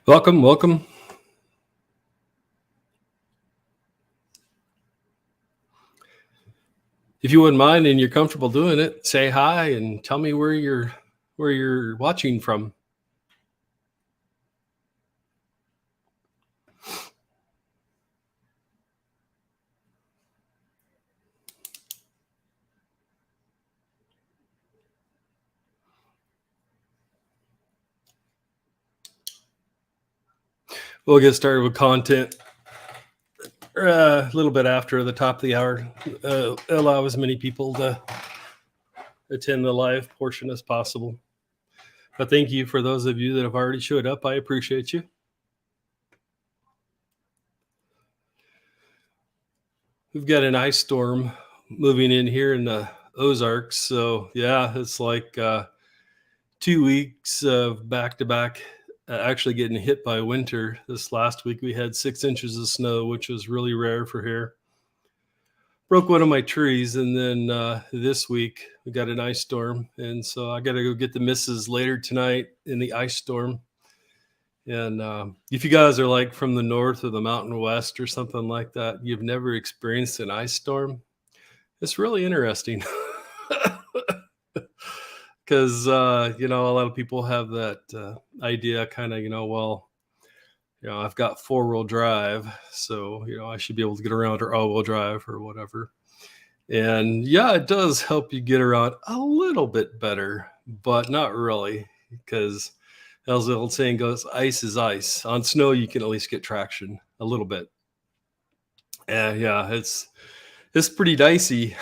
Welcome, welcome. If you wouldn't mind and you're comfortable doing it, say hi and tell me where you're watching from. We'll get started with content a little bit after the top of the hour. Allow as many people to attend the live portion as possible. But thank you for those of you that have already showed up. I appreciate you. We've got an ice storm moving in here in the Ozarks. So, yeah, it's like 2 weeks of back to back actually getting hit by winter. This last week we had 6 inches of snow, which was really rare for here. Broke one of my trees, and then this week we got an ice storm, and so I got to go get the missus later tonight in the ice storm. And if you guys are like from the north or the Mountain West or something like that, you've never experienced an ice storm. It's really interesting. Because a lot of people have that idea, kind of, well, I've got four-wheel drive, so I should be able to get around, or all-wheel drive or whatever. And yeah, it does help you get around a little bit better, but not really, because as the old saying goes, ice is ice. On snow, you can at least get traction a little bit. And yeah, it's pretty dicey.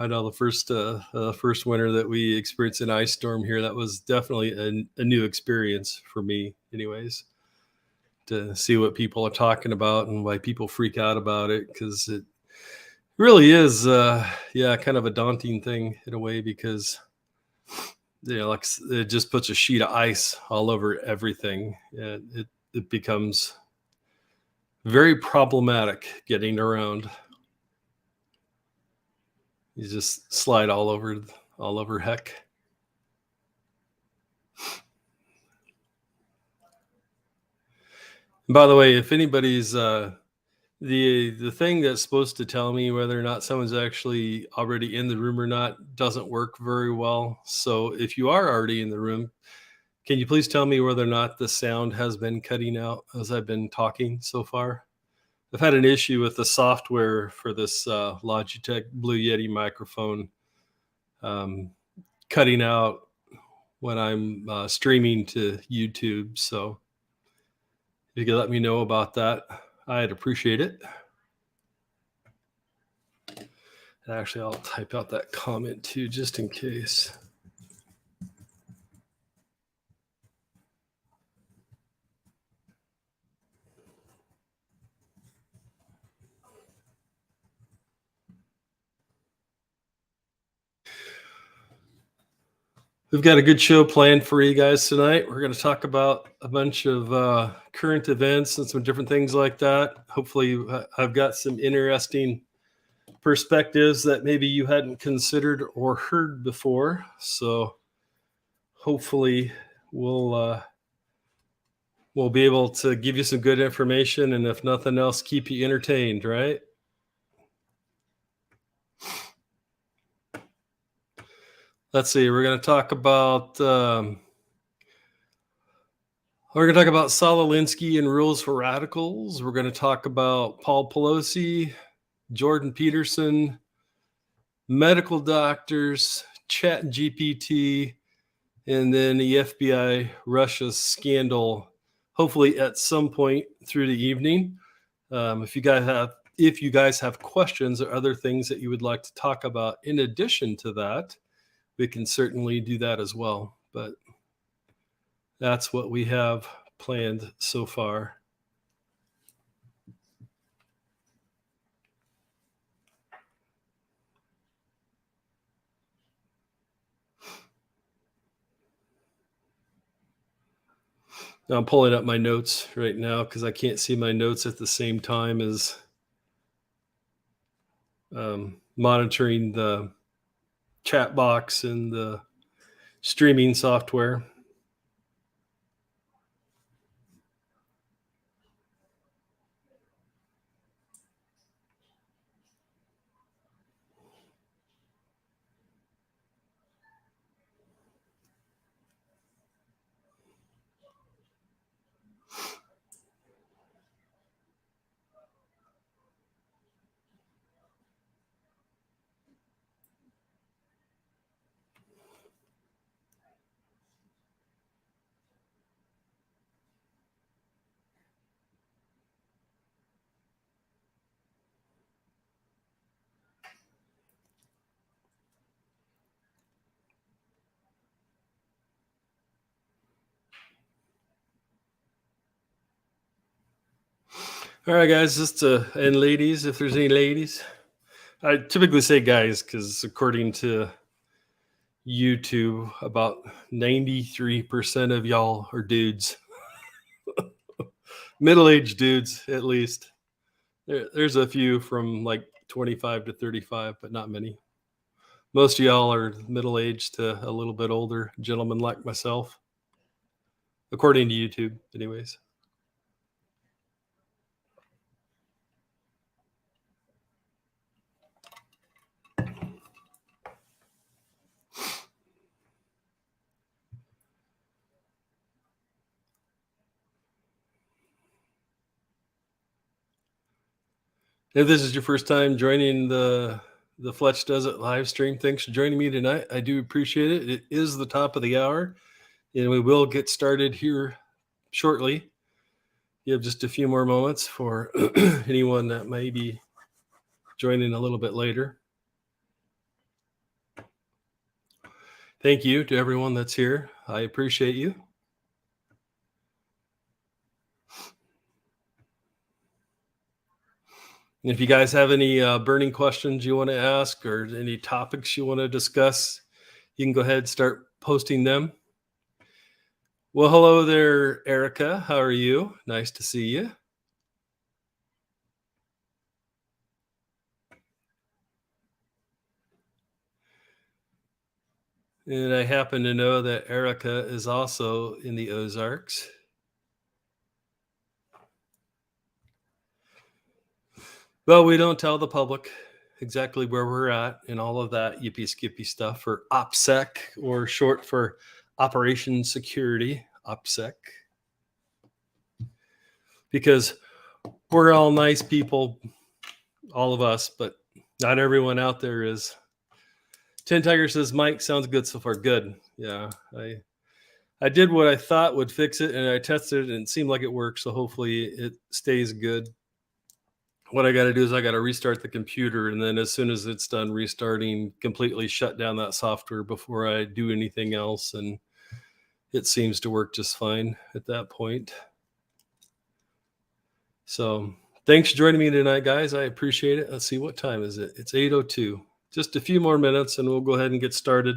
I know the first winter that we experienced an ice storm here, that was definitely a new experience for me, anyways, to see what people are talking about and why people freak out about it, because it really is, yeah, kind of a daunting thing in a way, because like it just puts a sheet of ice all over everything, and it becomes very problematic getting around. You just slide all over heck. And by the way, if anybody's the thing that's supposed to tell me whether or not someone's actually already in the room or not doesn't work very well. So if you are already in the room, can you please tell me whether or not the sound has been cutting out as I've been talking so far? I've had an issue with the software for this Logitech Blue Yeti microphone, um, cutting out when I'm streaming to YouTube. So if you could let me know about that, I'd appreciate it. And actually, I'll type out that comment too, just in case. We've got a good show planned for you guys tonight. We're going to talk about a bunch of current events and some different things like that. Hopefully, I've got some interesting perspectives that maybe you hadn't considered or heard before. So hopefully, we'll be able to give you some good information, and if nothing else, keep you entertained, right? Let's see. We're going to talk about Saul Alinsky and rules for radicals. We're going to talk about Paul Pelosi, Jordan Peterson, medical doctors, Chat GPT, and then the FBI Russia scandal. Hopefully, at some point through the evening. If you guys have questions or other things that you would like to talk about in addition to that, we can certainly do that as well. But that's what we have planned so far. Now I'm pulling up my notes right now because I can't see my notes at the same time as monitoring the chat box and the streaming software. All right, guys, just and ladies, if there's any ladies, I typically say guys because according to YouTube, about 93% of y'all are dudes, middle-aged dudes at least. There's a few from like 25 to 35, but not many. Most of y'all are middle-aged to a little bit older gentlemen like myself, according to YouTube, anyways. If this is your first time joining the Fletch Does It live stream, thanks for joining me tonight. I do appreciate it. It is the top of the hour, and we will get started here shortly. You have just a few more moments for anyone that may be joining a little bit later. Thank you to everyone that's here. I appreciate you. And if you guys have any burning questions you want to ask or any topics you want to discuss, you can go ahead and start posting them. Well, hello there, Erica. How are you? Nice to see you. And I happen to know that Erica is also in the Ozarks. Well, we don't tell the public exactly where we're at and all of that yippee skippy stuff, for OPSEC, or short for Operation Security, OPSEC, because we're all nice people, all of us, but not everyone out there is. 10 Tiger says, Mike, sounds good so far. Good. Yeah, I did what I thought would fix it, and I tested it, and it seemed like it worked, so hopefully it stays good. What I got to do is I got to restart the computer, and then as soon as it's done restarting, completely shut down that software before I do anything else, and it seems to work just fine at that point. So thanks for joining me tonight, guys. I appreciate it. Let's see, what time is it? It's 8:02. Just a few more minutes, and we'll go ahead and get started.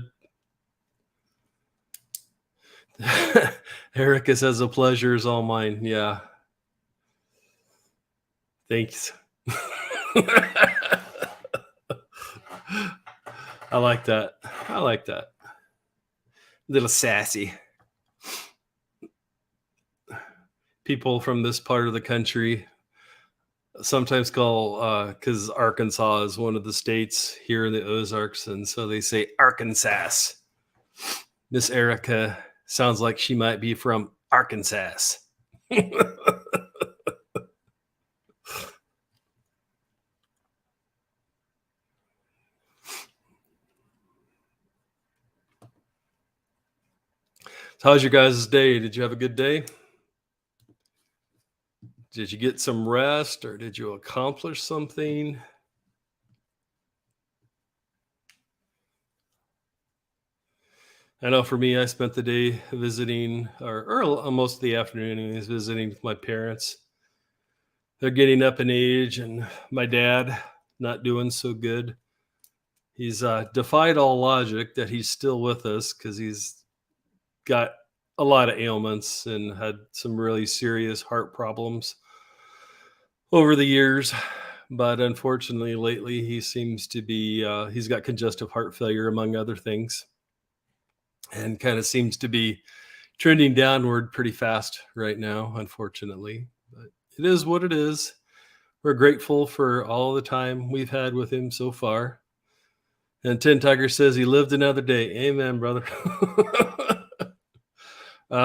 Erica says, a pleasure is all mine. Yeah. Thanks. I like that. I like that. A little sassy. People from this part of the country sometimes call, because Arkansas is one of the states here in the Ozarks, and so they say Arkansas. Miss Erica sounds like she might be from Arkansas. So how's your guys' day? Did you have a good day? Did you get some rest, or did you accomplish something? I know for me, I spent the day visiting, or most of the afternoon, anyways, visiting with my parents. They're getting up in age, and my dad not doing so good. He's defied all logic that he's still with us because he's got a lot of ailments and had some really serious heart problems over the years. But unfortunately, lately, he seems to be, he's got congestive heart failure, among other things, and kind of seems to be trending downward pretty fast right now, unfortunately. But it is what it is. We're grateful for all the time we've had with him so far. And Tin Tiger says he lived another day. Amen, brother.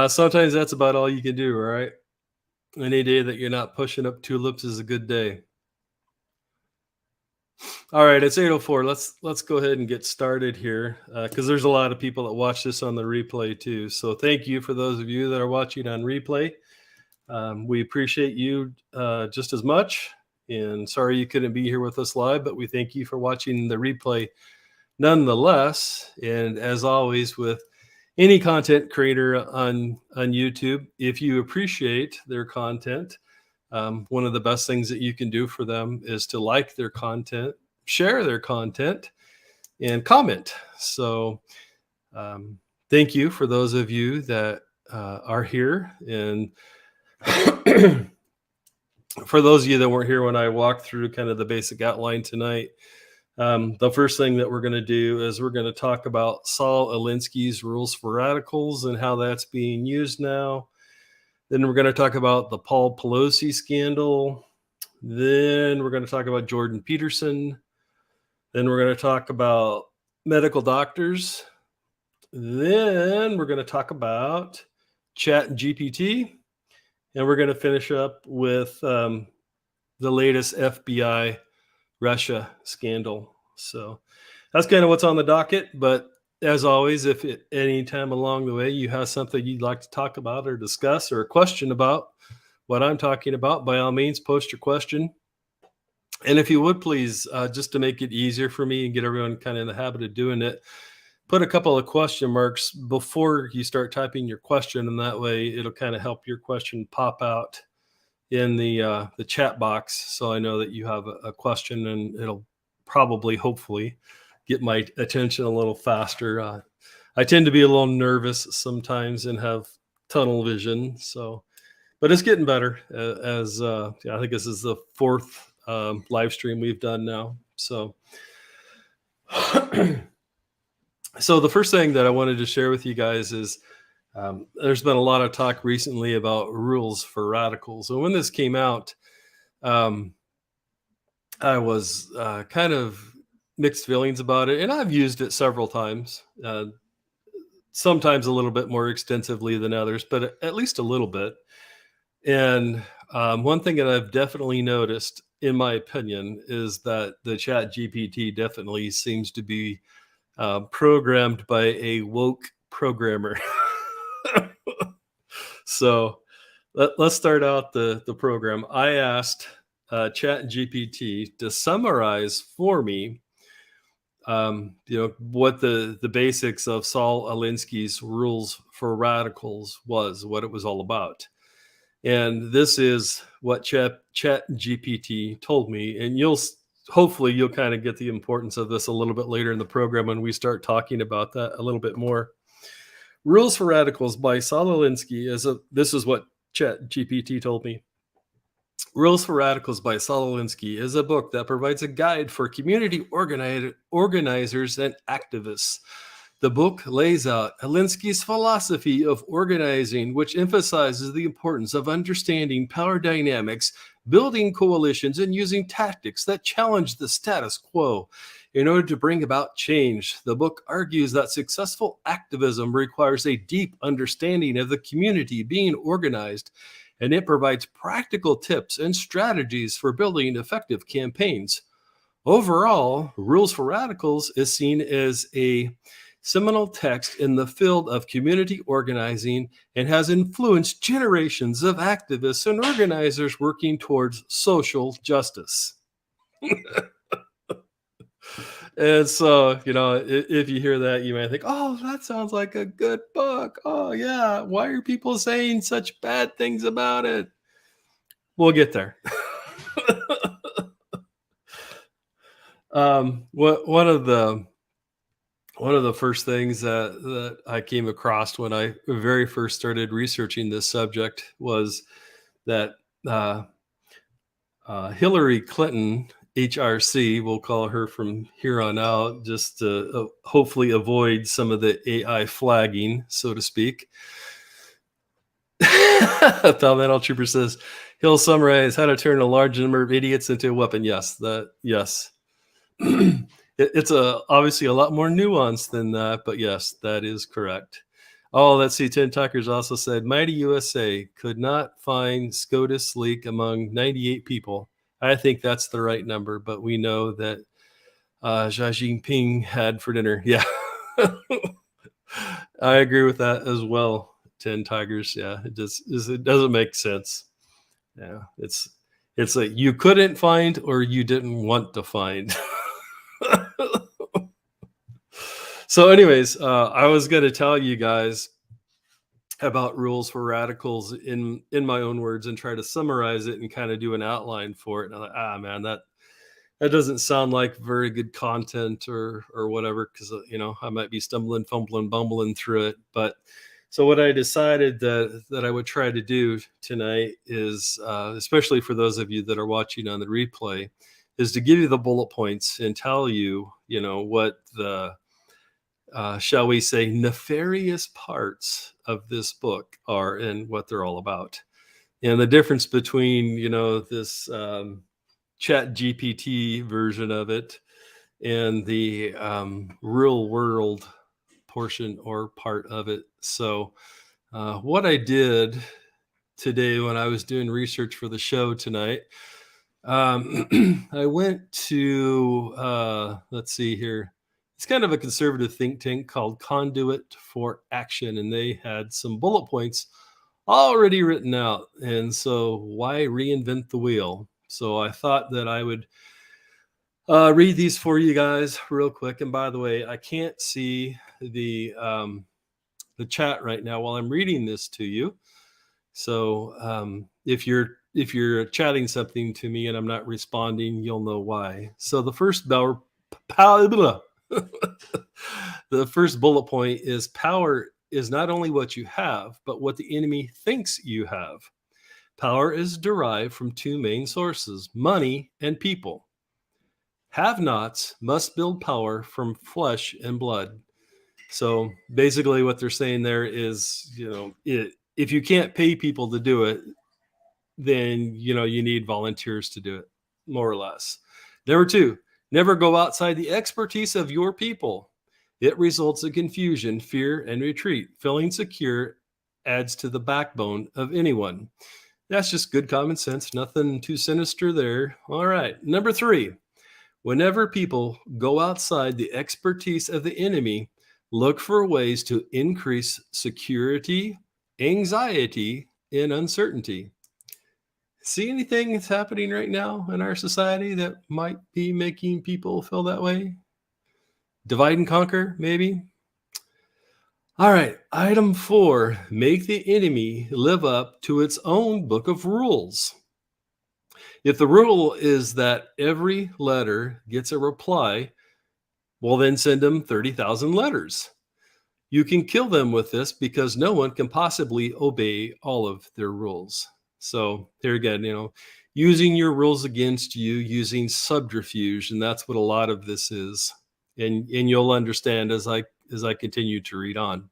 Sometimes that's about all you can do, right? Any day that you're not pushing up tulips is a good day. All right, it's 8:04. Let's go ahead and get started here, because there's a lot of people that watch this on the replay too. So thank you for those of you that are watching on replay. We appreciate you just as much. And sorry you couldn't be here with us live, but we thank you for watching the replay nonetheless. And as always, with any content creator on YouTube, if you appreciate their content, One of the best things that you can do for them is to like their content, share their content, and comment. So, um, thank you for those of you that are here. And for those of you that weren't here when I walked through kind of the basic outline tonight, the first thing that we're going to do is we're going to talk about Saul Alinsky's rules for radicals and how that's being used now. Then we're going to talk about the Paul Pelosi scandal. Then we're going to talk about Jordan Peterson. Then we're going to talk about medical doctors. Then we're going to talk about Chat GPT. And we're going to finish up with the latest FBI Russia scandal. So that's kind of what's on the docket. But as always, if at any time along the way you have something you'd like to talk about or discuss or a question about what I'm talking about, by all means, post your question. And if you would please, just to make it easier for me and get everyone kind of in the habit of doing it, put a couple of question marks before you start typing your question, and that way it'll kind of help your question pop out in the chat box, so I know that you have a question, and it'll probably, hopefully, get my attention a little faster. I tend to be a little nervous sometimes and have tunnel vision, so but it's getting better. I think this is the fourth live stream we've done now. So. So the first thing that I wanted to share with you guys is there's been a lot of talk recently about rules for radicals. And when this came out, I was kind of mixed feelings about it. And I've used it several times, sometimes a little bit more extensively than others, but at least a little bit. And one thing that I've definitely noticed, in my opinion, is that the Chat GPT definitely seems to be programmed by a woke programmer. So let's start out the program. I asked Chat GPT to summarize for me, what the basics of Saul Alinsky's rules for radicals was, what it was all about. And this is what Chat GPT told me. And hopefully you'll kind of get the importance of this a little bit later in the program when we start talking about that a little bit more. Rules for Radicals by Saul Alinsky this is what Chat GPT told me. Rules for Radicals by Saul Alinsky is a book that provides a guide for community organizers and activists. The book lays out Alinsky's philosophy of organizing, which emphasizes the importance of understanding power dynamics, building coalitions, and using tactics that challenge the status quo in order to bring about change. The book argues that successful activism requires a deep understanding of the community being organized, and it provides practical tips and strategies for building effective campaigns. Overall, Rules for Radicals is seen as a seminal text in the field of community organizing and has influenced generations of activists and organizers working towards social justice. And so, if you hear that, you may think, oh, that sounds like a good book. Oh, yeah. Why are people saying such bad things about it? We'll get there. One of the first things that I came across when I very first started researching this subject was that Hillary Clinton, HRC, we'll call her from here on out, just to hopefully avoid some of the AI flagging, so to speak. Palmetto Trooper says, he'll summarize how to turn a large number of idiots into a weapon. Yes. It's obviously a lot more nuanced than that, but yes, that is correct. Oh, let's see. Tim Tucker's also said, Mighty USA could not find SCOTUS leak among 98 people. I think that's the right number, but we know that Xi Jinping had for dinner. Yeah. I agree with that as well. 10 Tigers. Yeah, it doesn't make sense. Yeah, it's like you couldn't find or you didn't want to find. So anyways, I was going to tell you guys about rules for radicals in my own words and try to summarize it and kind of do an outline for it. And I'm like, man, that doesn't sound like very good content or whatever, because I might be stumbling, fumbling, bumbling through it. But so what I decided that I would try to do tonight is, especially for those of you that are watching on the replay, is to give you the bullet points and tell you, what the shall we say, nefarious parts of this book are and what they're all about. And the difference between, this chat GPT version of it and the real world portion or part of it. So, what I did today when I was doing research for the show tonight, I went to, let's see here. It's kind of a conservative think tank called Conduit for Action, and they had some bullet points already written out. And so, why reinvent the wheel? So, I thought that I would read these for you guys real quick. And by the way, I can't see the chat right now while I'm reading this to you. So if you're chatting something to me and I'm not responding, you'll know why. So the first the first bullet point is: power is not only what you have, but what the enemy thinks you have. Power is derived from two main sources: money and people. Have-nots must build power from flesh and blood. So basically what they're saying there is, if you can't pay people to do it, then, you need volunteers to do it, more or less. Number two, never go outside the expertise of your people. It results in confusion, fear, and retreat. Feeling secure adds to the backbone of anyone. That's just good common sense. Nothing too sinister there. All right. Number three, whenever people go outside the expertise of the enemy, look for ways to increase security, anxiety, and uncertainty. See anything that's happening right now in our society that might be making people feel that way? Divide and conquer, maybe? All right, item 4, make the enemy live up to its own book of rules. If the rule is that every letter gets a reply, well, then send them 30,000 letters. You can kill them with this because no one can possibly obey all of their rules. So here again, using your rules against you, using subterfuge, and that's what a lot of this is. And you'll understand as I continue to read on.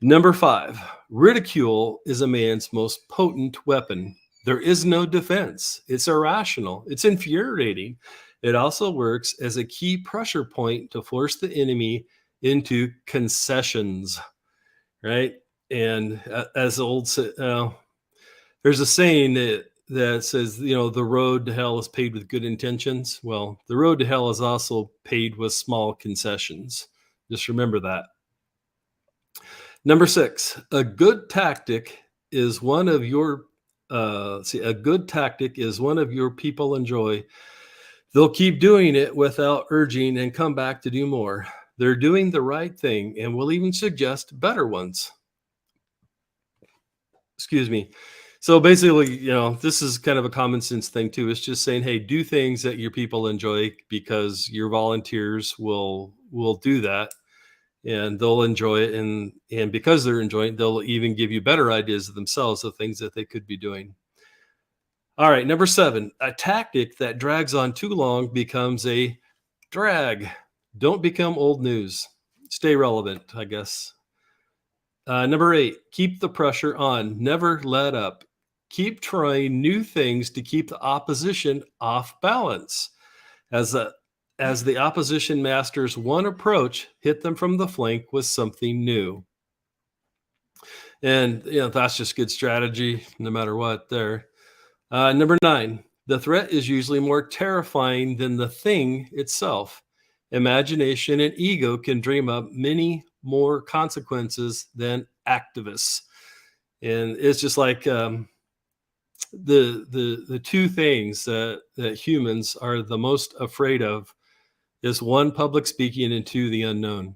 Number 5, ridicule is a man's most potent weapon. There is no defense. It's irrational. It's infuriating. It also works as a key pressure point to force the enemy into concessions, right? And as there's a saying that says, the road to hell is paved with good intentions. Well, the road to hell is also paved with small concessions. Just remember that. Number 6, a good tactic is one of your people enjoy. They'll keep doing it without urging and come back to do more. They're doing the right thing and will even suggest better ones. Excuse me. So basically, this is kind of a common sense thing too. It's just saying, hey, do things that your people enjoy, because your volunteers will do that and they'll enjoy it. And because they're enjoying it, they'll even give you better ideas of themselves of things that they could be doing. All right, number 7, a tactic that drags on too long becomes a drag. Don't become old news. Stay relevant, I guess. Number 8, keep the pressure on. Never let up. Keep trying new things to keep the opposition off balance. As the opposition masters one approach, hit them from the flank with something new. And that's just good strategy, no matter what there. Number 9, the threat is usually more terrifying than the thing itself. Imagination and ego can dream up many more consequences than activists. And it's just like the two things that humans are the most afraid of is 1, public speaking, and 2, the unknown.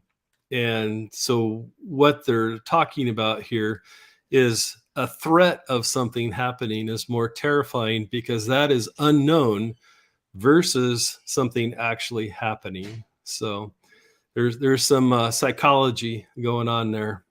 And so what they're talking about here is a threat of something happening is more terrifying because that is unknown versus something actually happening. So there's some psychology going on there.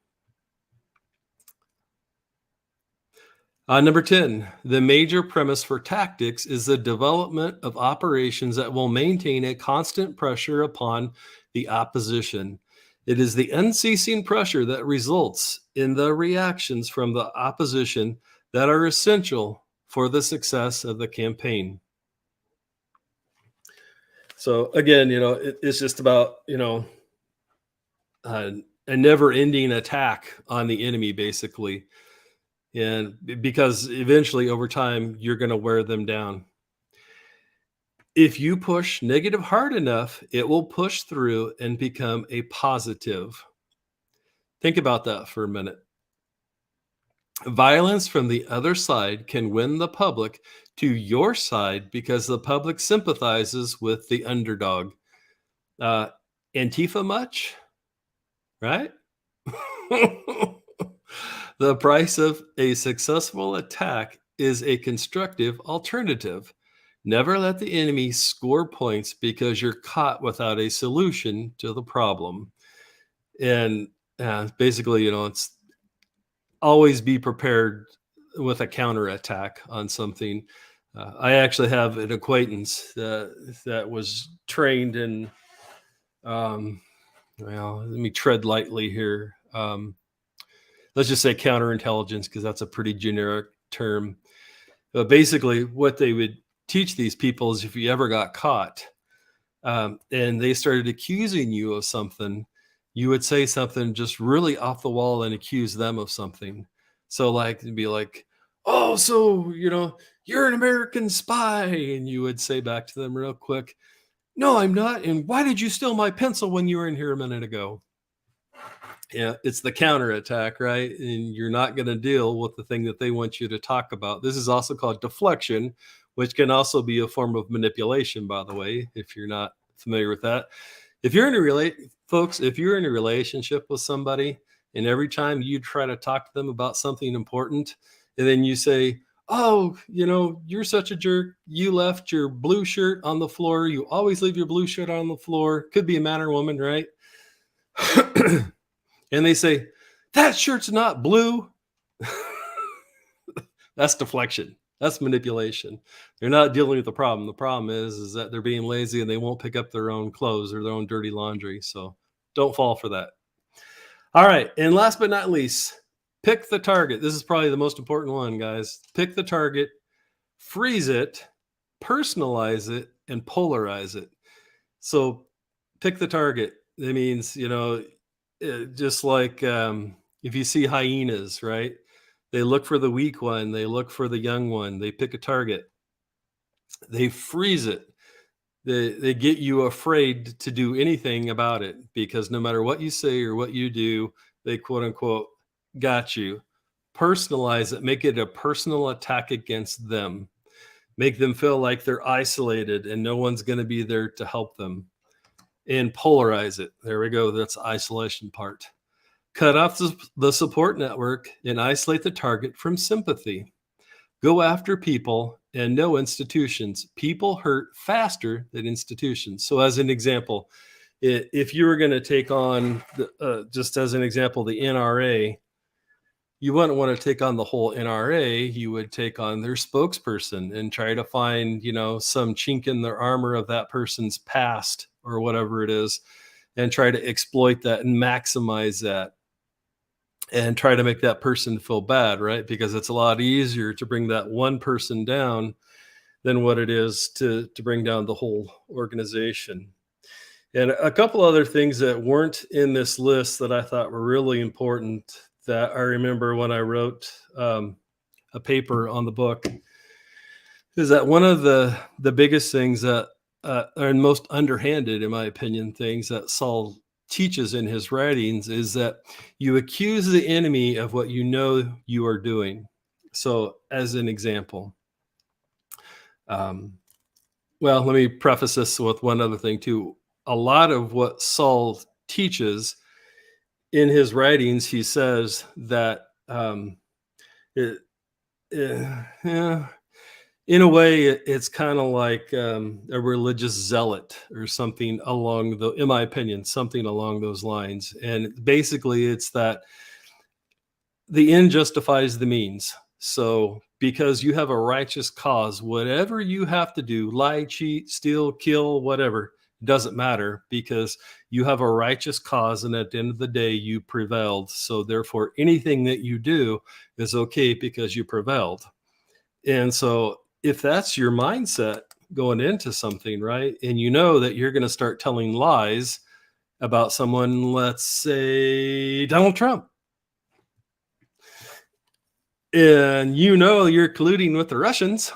Number 10, the major premise for tactics is the development of operations that will maintain a constant pressure upon the opposition. It is the unceasing pressure that results in the reactions from the opposition that are essential for the success of the campaign. So again, it's just about, uh, a never ending attack on the enemy, basically. And because eventually over time, you're going to wear them down. If you push negative hard enough, it will push through and become a positive. Think about that for a minute. Violence from the other side can win the public to your side because the public sympathizes with the underdog. Uh, Antifa much, right? The price of a successful attack is a constructive alternative. Never let the enemy score points because you're caught without a solution to the problem. And basically, it's always be prepared with a counterattack on something. I actually have an acquaintance that was trained in, well, let me tread lightly here. Let's just say counterintelligence because that's a pretty generic term. But basically, what they would teach these people is if you ever got caught and they started accusing you of something, you would say something just really off the wall and accuse them of something. So, like, it'd be like, oh, so, you're an American spy. And you would say back to them real quick, no, I'm not. And why did you steal my pencil when you were in here a minute ago? Yeah, it's the counterattack, right? And you're not going to deal with the thing that they want you to talk about. This is also called deflection, which can also be a form of manipulation, by the way, if you're not familiar with that. If you're in a folks, if you're in a relationship with somebody and every time you try to talk to them about something important, and then you say, oh, you're such a jerk. You left your blue shirt on the floor. You always leave your blue shirt on the floor. Could be a man or woman, right? And they say, that shirt's not blue. That's deflection. That's manipulation. They're not dealing with the problem. The problem is that they're being lazy and they won't pick up their own clothes or their own dirty laundry. So don't fall for that. All right. And last but not least, pick the target. This is probably the most important one, guys. Pick the target, freeze it, personalize it, and polarize it. So pick the target. That means, just like if you see hyenas, right? They look for the weak one, they look for the young one, they pick a target, they freeze it. They get you afraid to do anything about it because no matter what you say or what you do, they quote unquote got you. Personalize it, make it a personal attack against them. Make them feel like they're isolated and no one's going to be there to help them. And polarize it. There we go. That's the isolation part. Cut off the support network and isolate the target from sympathy. Go after people and no institutions. People hurt faster than institutions. So, as an example, if you were going to take on, just as an example, the NRA, you wouldn't want to take on the whole NRA. You would take on their spokesperson and try to find, some chink in their armor of that person's past or whatever it is, and try to exploit that and maximize that and try to make that person feel bad, right? Because it's a lot easier to bring that one person down than what it is to bring down the whole organization. And a couple other things that weren't in this list that I thought were really important that I remember when I wrote a paper on the book is that one of the biggest things that are most underhanded, in my opinion, things that Saul teaches in his writings is that you accuse the enemy of what you know you are doing. So, as an example, well, let me preface this with one other thing too. A lot of what Saul teaches in his writings, he says that it, yeah, in a way, it's kind of like a religious zealot or something along the, in my opinion, something along those lines. And basically, it's that the end justifies the means. So, because you have a righteous cause, whatever you have to do, lie, cheat, steal, kill, whatever, doesn't matter because you have a righteous cause. And at the end of the day, you prevailed. So, therefore, anything that you do is okay because you prevailed. And so, if that's your mindset going into something, right, and you know that you're going to start telling lies about someone, let's say Donald Trump, and you know you're colluding with the Russians,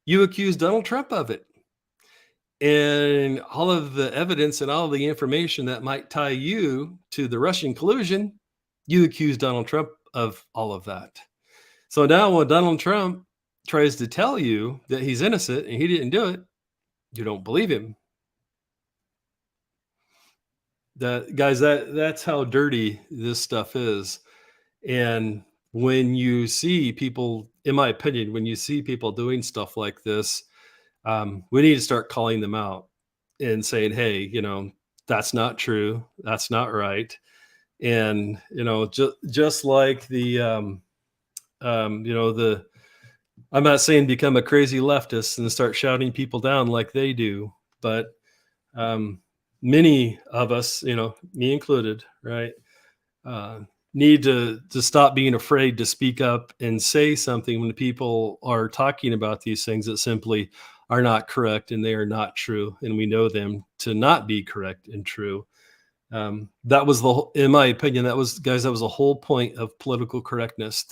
you accuse Donald Trump of it. And all of the evidence and all of the information that might tie you to the Russian collusion, you accuse Donald Trump of all of that. So now when Donald Trump tries to tell you that he's innocent and he didn't do it, you don't believe him. That guys, that's how dirty this stuff is. And when you see people, in my opinion, when you see people doing stuff like this, we need to start calling them out and saying, "Hey, that's not true. That's not right." And just like the I'm not saying become a crazy leftist and start shouting people down like they do, but um, many of us, me included, right, uh, need to stop being afraid to speak up and say something when people are talking about these things that simply are not correct and they are not true, and we know them to not be correct and true. That was in my opinion, that was, guys, that was the whole point of political correctness.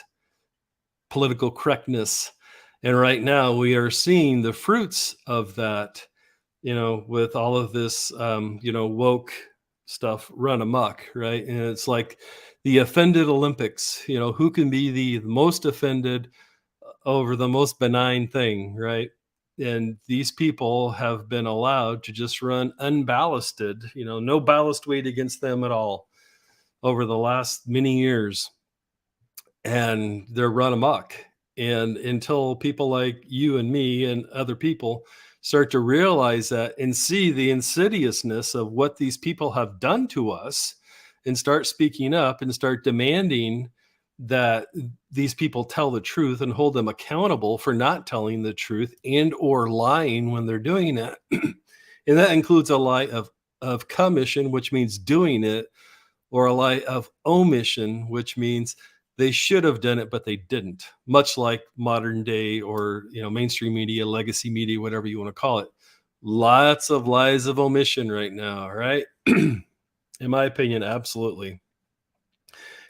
And right now we are seeing the fruits of that, with all of this, woke stuff run amok, right? And it's like the offended Olympics, who can be the most offended over the most benign thing, right? And these people have been allowed to just run unballasted, no ballast weight against them at all over the last many years, and they're run amok. And until people like you and me and other people start to realize that and see the insidiousness of what these people have done to us and start speaking up and start demanding that these people tell the truth and hold them accountable for not telling the truth and or lying when they're doing it. And that includes a lie of commission, which means doing it, or a lie of omission, which means they should have done it, but they didn't. Much like modern day or mainstream media, legacy media, whatever you want to call it. Lots of lies of omission right now, right? In my opinion, absolutely.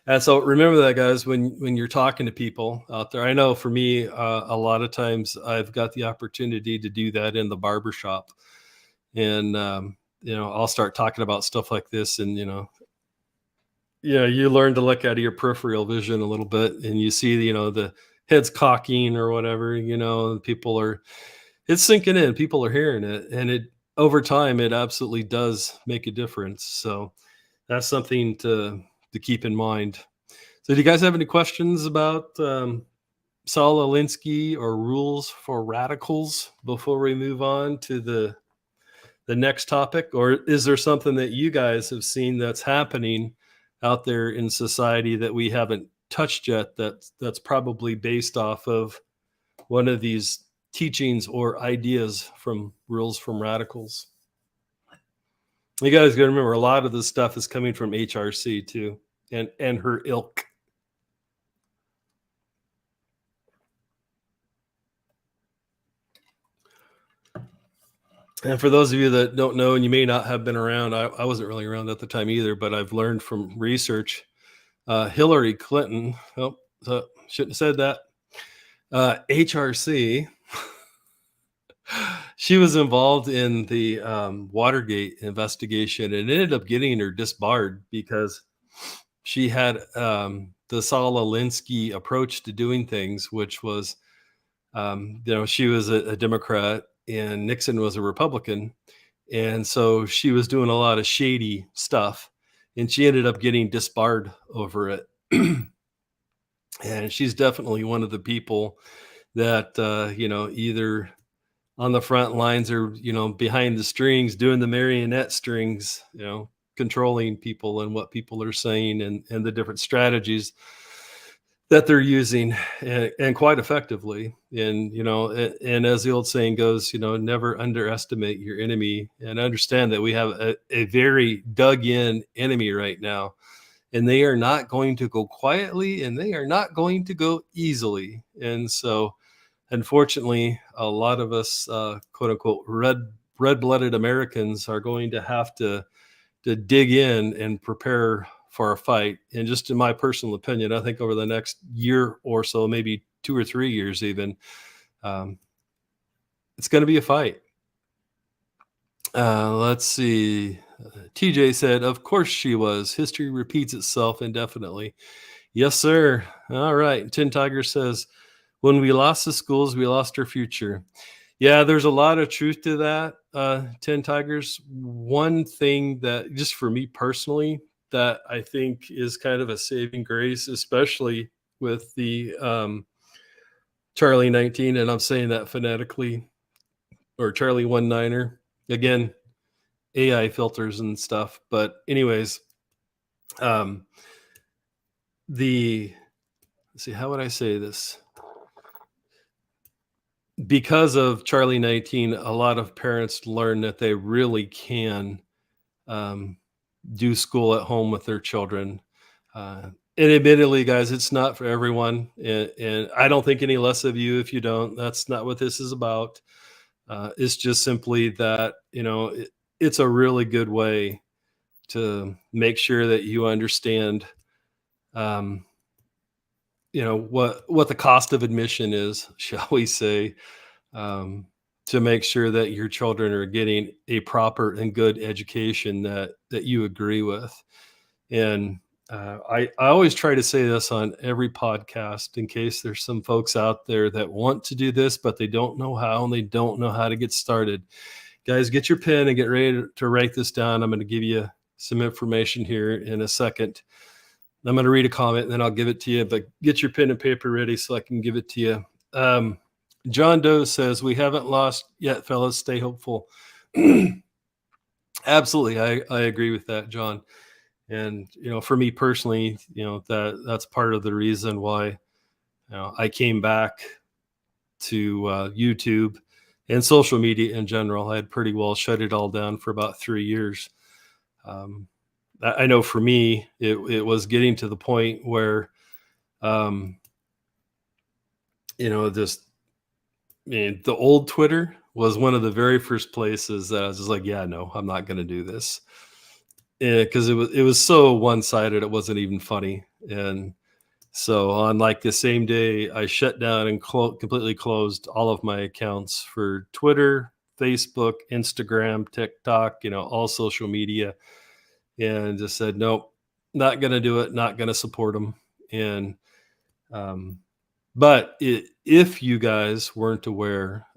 And so remember that, guys, when you're talking to people out there. I know for me, a lot of times I've got the opportunity to do that in the barbershop, and I'll start talking about stuff like this, and yeah, you learn to look out of your peripheral vision a little bit, and you see, the heads cocking or whatever, people are, it's sinking in, people are hearing it, and it, over time, it absolutely does make a difference. So that's something to keep in mind. So do you guys have any questions about Saul Alinsky or rules for radicals before we move on to the next topic? Or is there something that you guys have seen that's happening out there in society that we haven't touched yet, that's probably based off of one of these teachings or ideas from rules from radicals? You guys got to remember, a lot of this stuff is coming from HRC too, and her ilk. And for those of you that don't know, and you may not have been around, I wasn't really around at the time either, but I've learned from research. Hillary Clinton, oh, so shouldn't have said that. HRC, she was involved in the Watergate investigation and ended up getting her disbarred because she had the Saul Alinsky approach to doing things, which was, she was a Democrat and Nixon was a Republican. And so she was doing a lot of shady stuff. and she ended up getting disbarred over it. And she's definitely one of the people that, either on the front lines or, behind the strings doing the marionette strings, controlling people and what people are saying, and the different strategies that they're using, and quite effectively. And, and as the old saying goes, never underestimate your enemy, and understand that we have a very dug in enemy right now, and they are not going to go quietly, and they are not going to go easily. And so, unfortunately, a lot of us, quote unquote, red blooded Americans are going to have to dig in and prepare for a fight. And just in my personal opinion, I think over the next year or so, maybe 2 or 3 years even, um, it's going to be a fight. Let's see. TJ said, "Of course she was. History repeats itself indefinitely." Yes, sir. All right. Tin Tiger says, "When we lost the schools, we lost our future." Yeah, there's a lot of truth to that, 10 Tigers. One thing that, just for me personally, that I think is kind of a saving grace, especially with the Charlie 19, and I'm saying that phonetically, or Charlie 19er. Again, AI filters and stuff. But, anyways, um, let's see, how would I say this? Because of Charlie 19, a lot of parents learn that they really can um, do school at home with their children. And admittedly, guys, it's not for everyone. And I don't think any less of you if you don't. That's not what this is about. It's just simply that, it's a really good way to make sure that you understand, um, what the cost of admission is, shall we say, um, to make sure that your children are getting a proper and good education that you agree with. And I always try to say this on every podcast in case there's some folks out there that want to do this, but they don't know how, and they don't know how to get started. Guys, get your pen and get ready to write this down. I'm going to give you some information here in a second. I'm going to read a comment and then I'll give it to you, but get your pen and paper ready so I can give it to you. John Doe says, "We haven't lost yet, fellas. Stay hopeful." Absolutely. I agree with that, John. And, for me personally, that's part of the reason why, I came back to YouTube and social media in general. I had pretty well shut it all down for about 3 years. Um, I know for me, it was getting to the point where, um, just, the old Twitter was one of the very first places that I was just like, yeah, no, I'm not going to do this. Because it was so one sided, it wasn't even funny. And so on like the same day, I shut down and completely closed all of my accounts for Twitter, Facebook, Instagram, TikTok, all social media, and just said, nope, not going to do it, not going to support them. And, but if you guys weren't aware,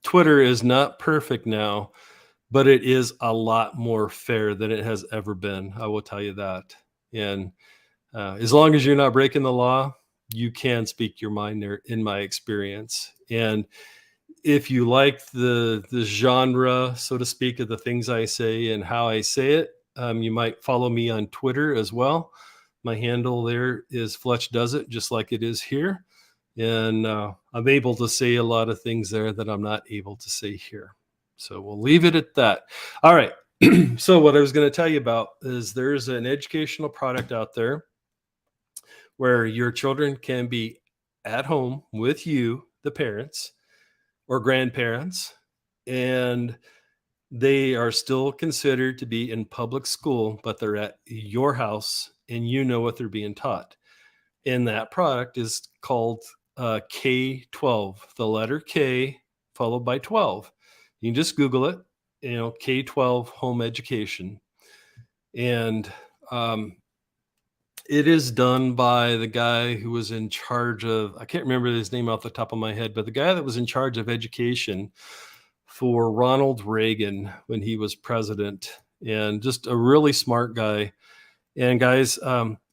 Twitter is not perfect now, but it is a lot more fair than it has ever been. I will tell you that. And as long as you're not breaking the law, you can speak your mind there, in my experience. And if you like the genre, so to speak, of the things I say and how I say it, you might follow me on Twitter as well. My handle there is Fletch Does It, just like it is here. And I'm able to say a lot of things there that I'm not able to say here. So we'll leave it at that. All right. So what I was going to tell you about is there's an educational product out there where your children can be at home with you, the parents or grandparents, and they are still considered to be in public school, but they're at your house and you know what they're being taught. And that product is called K-12, the letter K followed by 12. You can just Google it, K-12 home education. And it is done by the guy who was in charge of, I can't remember his name off the top of my head, but the guy that was in charge of education for Ronald Reagan when he was president, and just a really smart guy. And guys,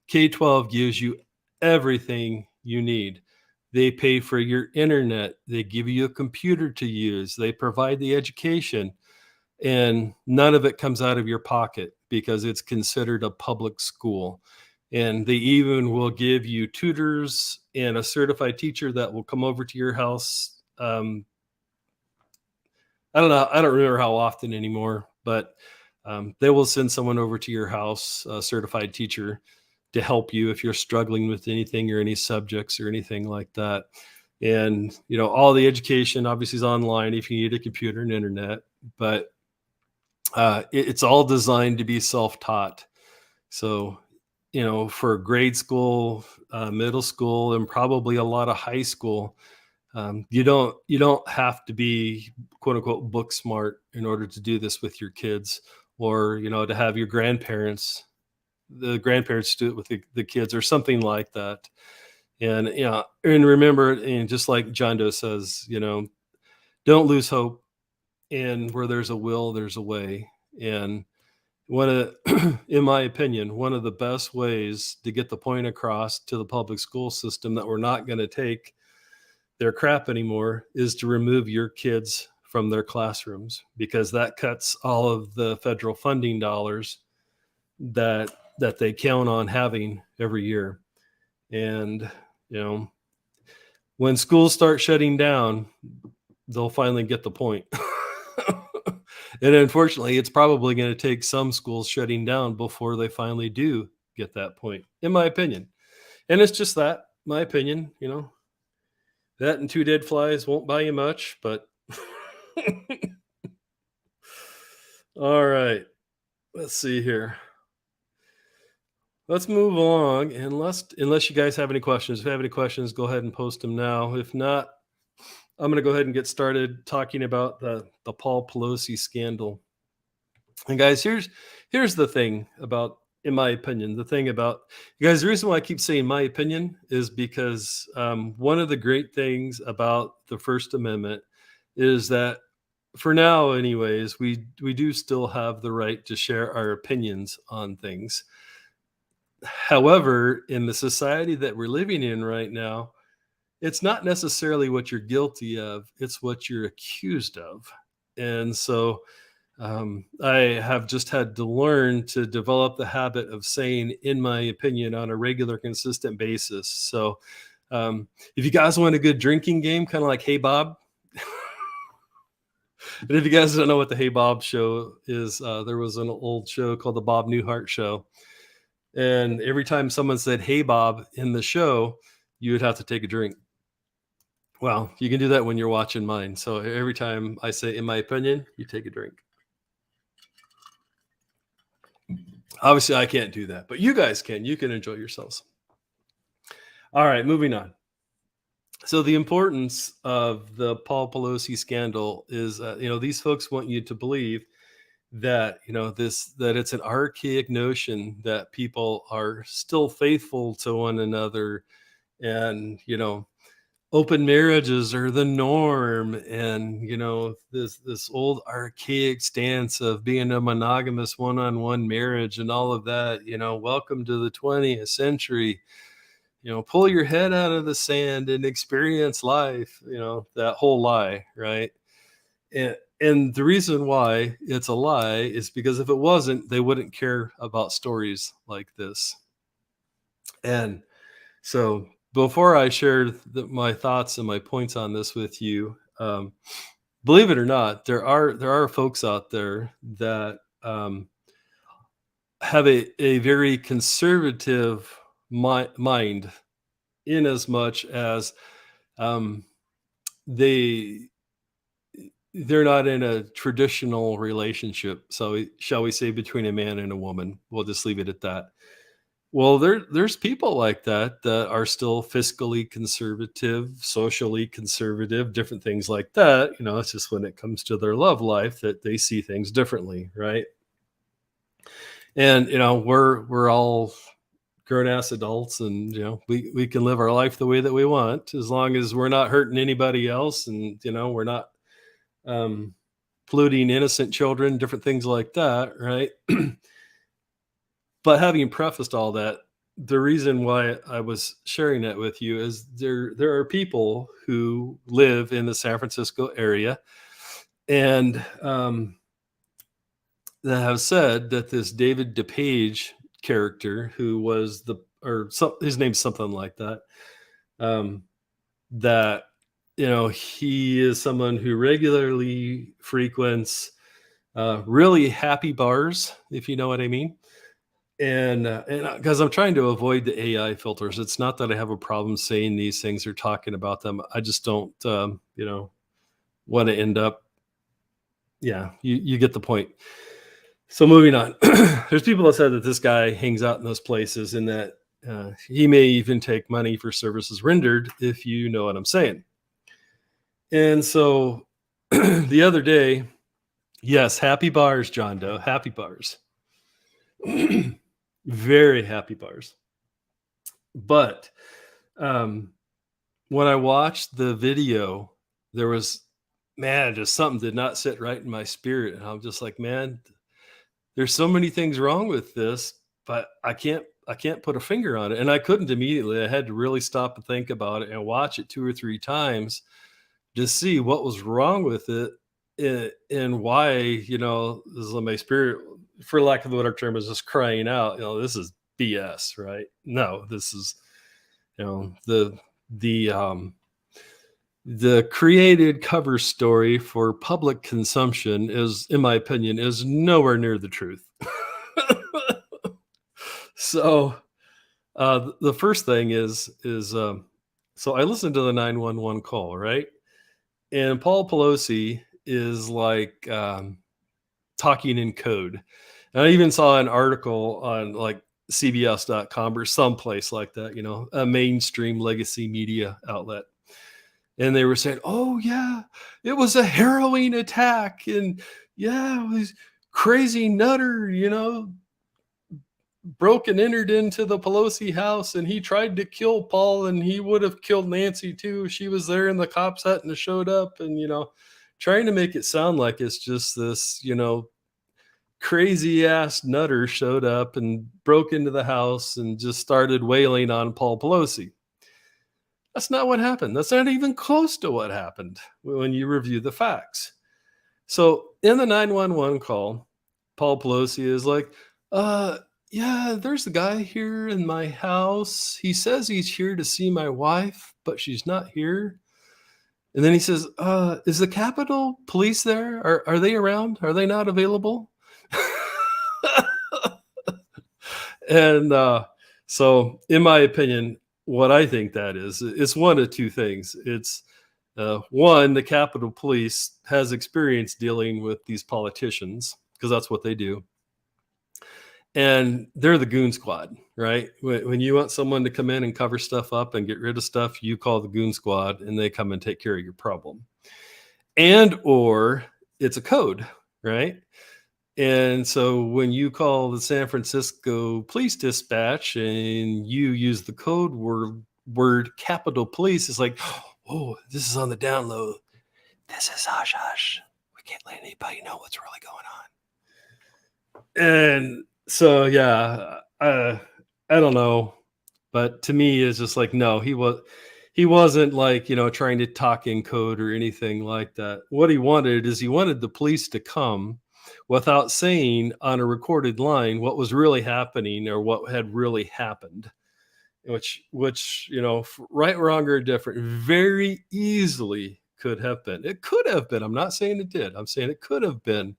K-12 gives you everything you need. They pay for your internet. They give you a computer to use. They provide the education, and none of it comes out of your pocket because it's considered a public school. And they even will give you tutors and a certified teacher that will come over to your house. I don't know. I don't remember how often anymore, but they will send someone over to your house, a certified teacher, to help you if you're struggling with anything or any subjects or anything like that. And all the education obviously is online if you need a computer and internet, but it's all designed to be self-taught. So, for grade school, middle school, and probably a lot of high school, you don't have to be quote unquote book smart in order to do this with your kids, or to have your grandparents do it with the kids or something like that. And and remember, and just like John Doe says, don't lose hope. And where there's a will, there's a way. And one of in my opinion, one of the best ways to get the point across to the public school system that we're not going to take their crap anymore is to remove your kids from their classrooms, because that cuts all of the federal funding dollars that they count on having every year. And you know when schools start shutting down, they'll finally get the point. And unfortunately, it's probably going to take some schools shutting down before they finally do get that point, in my opinion. And it's just that, my opinion, that and two dead flies won't buy you much, but all right. Let's see here. Let's move along. Unless you guys have any questions. If you have any questions, go ahead and post them now. If not, I'm going to go ahead and get started talking about the Paul Pelosi scandal. And guys, here's the thing about, in my opinion, the thing about, you guys, the reason why I keep saying my opinion is because one of the great things about the First Amendment is that, for now anyways, we do still have the right to share our opinions on things. However, in the society that we're living in right now, it's not necessarily what you're guilty of, it's what you're accused of. And so I have just had to learn to develop the habit of saying, in my opinion, on a regular, consistent basis. So if you guys want a good drinking game, kind of like Hey Bob, and if you guys don't know what the Hey Bob show is, there was an old show called the Bob Newhart Show. And every time someone said Hey Bob in the show, you would have to take a drink. Well, you can do that when you're watching mine. So every time I say, in my opinion, you take a drink. Obviously, I can't do that, but you guys can. You can enjoy yourselves. All right, moving on. So the importance of the Paul Pelosi scandal is, these folks want you to believe that that it's an archaic notion that people are still faithful to one another, and open marriages are the norm, and this old archaic stance of being a monogamous one-on-one marriage and all of that. Welcome to the 20th century. Pull your head out of the sand and experience life. That whole lie, right? And the reason why it's a lie is because if it wasn't, they wouldn't care about stories like this. And so, before I share my thoughts and my points on this with you, believe it or not, there are folks out there that have a very conservative mind, in as much as um, they they're not in a traditional relationship. So, shall we say, between a man and a woman? We'll just leave it at that. Well, there's people like that that are still fiscally conservative, socially conservative, different things like that. It's just when it comes to their love life that they see things differently, right? And we're all grown ass adults, and we can live our life the way that we want, as long as we're not hurting anybody else, and we're not um, polluting innocent children, different things like that, right? But having prefaced all that, the reason why I was sharing that with you is there are people who live in the San Francisco area, and that have said that this David DePage character, who was his name's something like that, um, that he is someone who regularly frequents really happy bars, if you know what I mean. And because I'm trying to avoid the AI filters, it's not that I have a problem saying these things or talking about them. I just don't, want to end up. Yeah, you get the point. So moving on, there's people that said that this guy hangs out in those places and that he may even take money for services rendered, if you know what I'm saying. And so the other day, yes, happy bars, John Doe, happy bars, very happy bars. But um, when I watched the video, there was, man, just something did not sit right in my spirit, and I'm just like, man, there's so many things wrong with this, but I can't put a finger on it, and I couldn't immediately. I had to really stop and think about it and watch it 2 or 3 times to see what was wrong with it, and why, this is my spirit, for lack of a better term, is just crying out, this is BS, right? No, this is, you know, the the created cover story for public consumption is, in my opinion, is nowhere near the truth. So the first thing is so I listened to the 911 call, right? And Paul Pelosi is like talking in code. And I even saw an article on like CBS.com or someplace like that, a mainstream legacy media outlet. And they were saying, "Oh yeah, it was a harrowing attack, and yeah, it was crazy nutter, broke and entered into the Pelosi house, and he tried to kill Paul, and he would have killed Nancy too if she was there, and the cops hadn't showed up." And trying to make it sound like it's just this, crazy ass nutter showed up and broke into the house and just started wailing on Paul Pelosi. That's not what happened. That's not even close to what happened when you review the facts. So in the 911 call, Paul Pelosi is like, yeah, there's a guy here in my house. He says he's here to see my wife, but she's not here. And then he says, is the Capitol Police there? Are they around? Are they not available? And so, in my opinion, what I think that is, it's one of two things. It's one, the Capitol Police has experience dealing with these politicians because that's what they do. And they're the goon squad, right? When you want someone to come in and cover stuff up and get rid of stuff, you call the goon squad and they come and take care of your problem. And or it's a code, right? And so when you call the San Francisco Police Dispatch and you use the code word Capitol Police, it's like, oh, this is on the download. This is hush hush. We can't let anybody know what's really going on. And so, yeah, I don't know, but to me, it's just like, no, he wasn't like, trying to talk in code or anything like that. What he wanted is he wanted the police to come without saying on a recorded line what was really happening or what had really happened, which right, wrong, or different, very easily could have been. It could have been. I'm not saying it did. I'm saying it could have been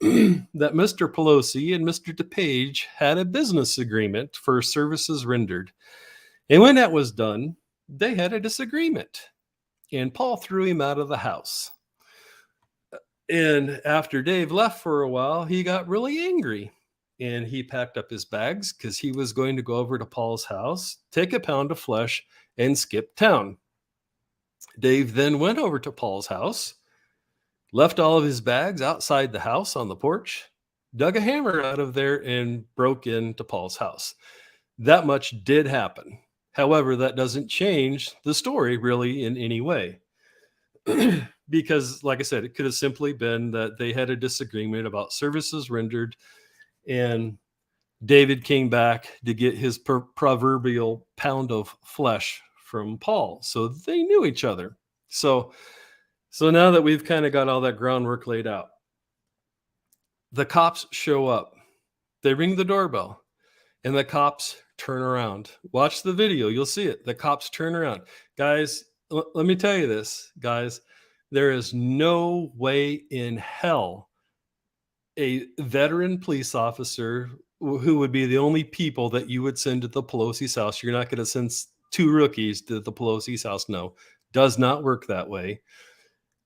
that Mr. Pelosi and Mr. DePage had a business agreement for services rendered. And when that was done, they had a disagreement. And Paul threw him out of the house. And after Dave left for a while, he got really angry. And he packed up his bags because he was going to go over to Paul's house, take a pound of flesh, and skip town. Dave then went over to Paul's house, left all of his bags outside the house on the porch, dug a hammer out of there, and broke into Paul's house. That much did happen. However, that doesn't change the story really in any way. Because, like I said, it could have simply been that they had a disagreement about services rendered, and David came back to get his proverbial pound of flesh from Paul. So they knew each other. So so now that we've kind of got all that groundwork laid out, the cops show up. They ring the doorbell and the cops turn around. Watch the video, you'll see it. The cops turn around. Guys, let me tell you this, guys. There is no way in hell a veteran police officer who would be the only people that you would send to the Pelosi's house. You're not going to send two rookies to the Pelosi's house. No, does not work that way.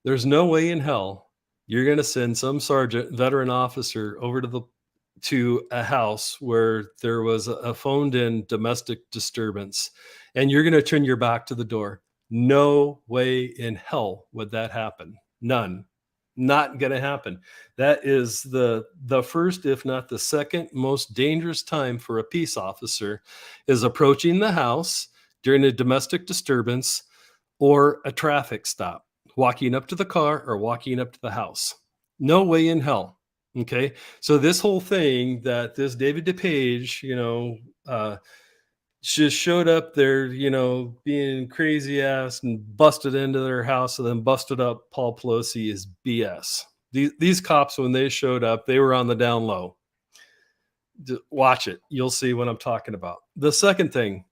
There's no way in hell you're going to send some sergeant, veteran officer over to a house where there was a phoned in domestic disturbance and you're going to turn your back to the door. No way in hell would that happen. None. Not going to happen. That is the first, if not the second most dangerous time for a peace officer, is approaching the house during a domestic disturbance or a traffic stop, walking up to the car or walking up to the house. No way in hell. Okay. So this whole thing that this David DePage, just showed up there, being crazy ass and busted into their house and then busted up Paul Pelosi is BS. These cops, when they showed up, they were on the down low. Watch it. You'll see what I'm talking about. The second thing,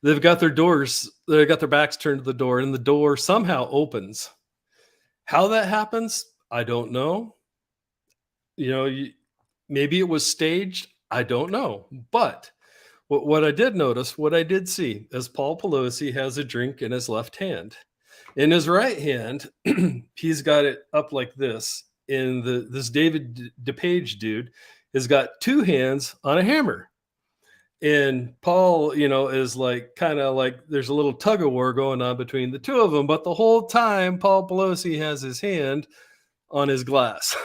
they've got their backs turned to the door, and the door somehow opens. How that happens, I don't know. Maybe it was staged. I don't know. But what I did notice, what I did see, is Paul Pelosi has a drink in his left hand. In his right hand, he's got it up like this. And this David DePage dude has got two hands on a hammer. And Paul, is like kind of like there's a little tug of war going on between the two of them. But the whole time, Paul Pelosi has his hand on his glass.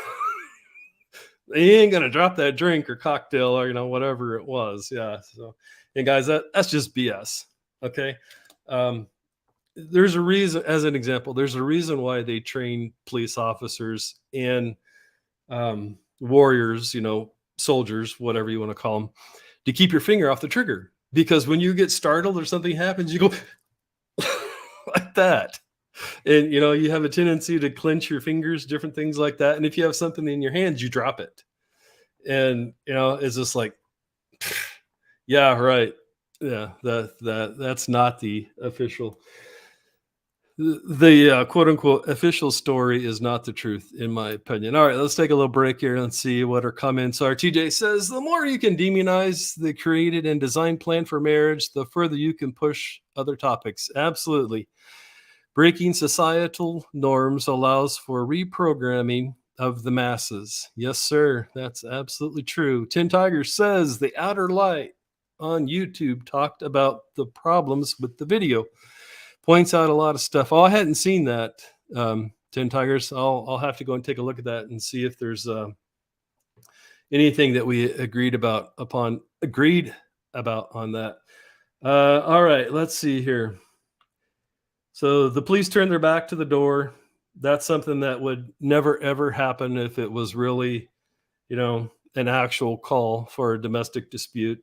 He ain't gonna drop that drink or cocktail or whatever it was. Yeah. So, and guys, that's just BS. Okay. There's a reason. As an example, there's a reason why they train police officers and warriors, soldiers, whatever you want to call them, to keep your finger off the trigger. Because when you get startled or something happens, you go like that. And you have a tendency to clench your fingers, different things like that. And if you have something in your hands, you drop it. And it's just like, yeah, right. Yeah, that's not the official. The quote unquote official story is not the truth, in my opinion. All right, let's take a little break here and see what our comments are. TJ says, the more you can demonize the created and designed plan for marriage, the further you can push other topics. Absolutely. Breaking societal norms allows for reprogramming of the masses. Yes, sir. That's absolutely true. Tin Tiger says the Outer Light on YouTube talked about the problems with the video. Points out a lot of stuff. Oh, I hadn't seen that. Tin Tigers. I'll have to go and take a look at that and see if there's anything that we agreed about on that. All right, let's see here. So the police turned their back to the door. That's something that would never, ever happen if it was really, an actual call for a domestic dispute.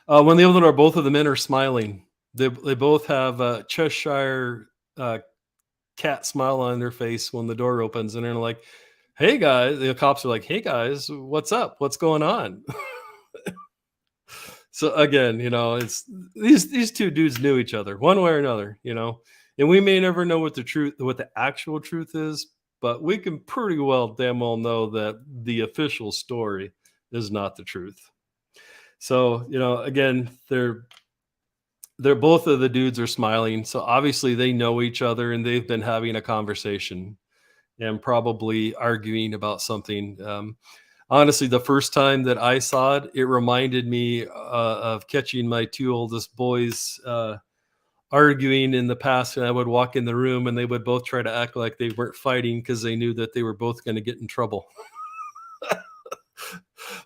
When they open the door, both of the men are smiling. They both have a Cheshire cat smile on their face when the door opens, and they're like, hey, guys. The cops are like, hey, guys, what's up? What's going on? So again, it's these two dudes knew each other one way or another, and we may never know what the actual truth is, but we can pretty well damn well know that the official story is not the truth. So, again, they're both of the dudes are smiling. So obviously they know each other and they've been having a conversation and probably arguing about something. Honestly, the first time that I saw it, it reminded me of catching my two oldest boys arguing in the past. And I would walk in the room and they would both try to act like they weren't fighting because they knew that they were both going to get in trouble.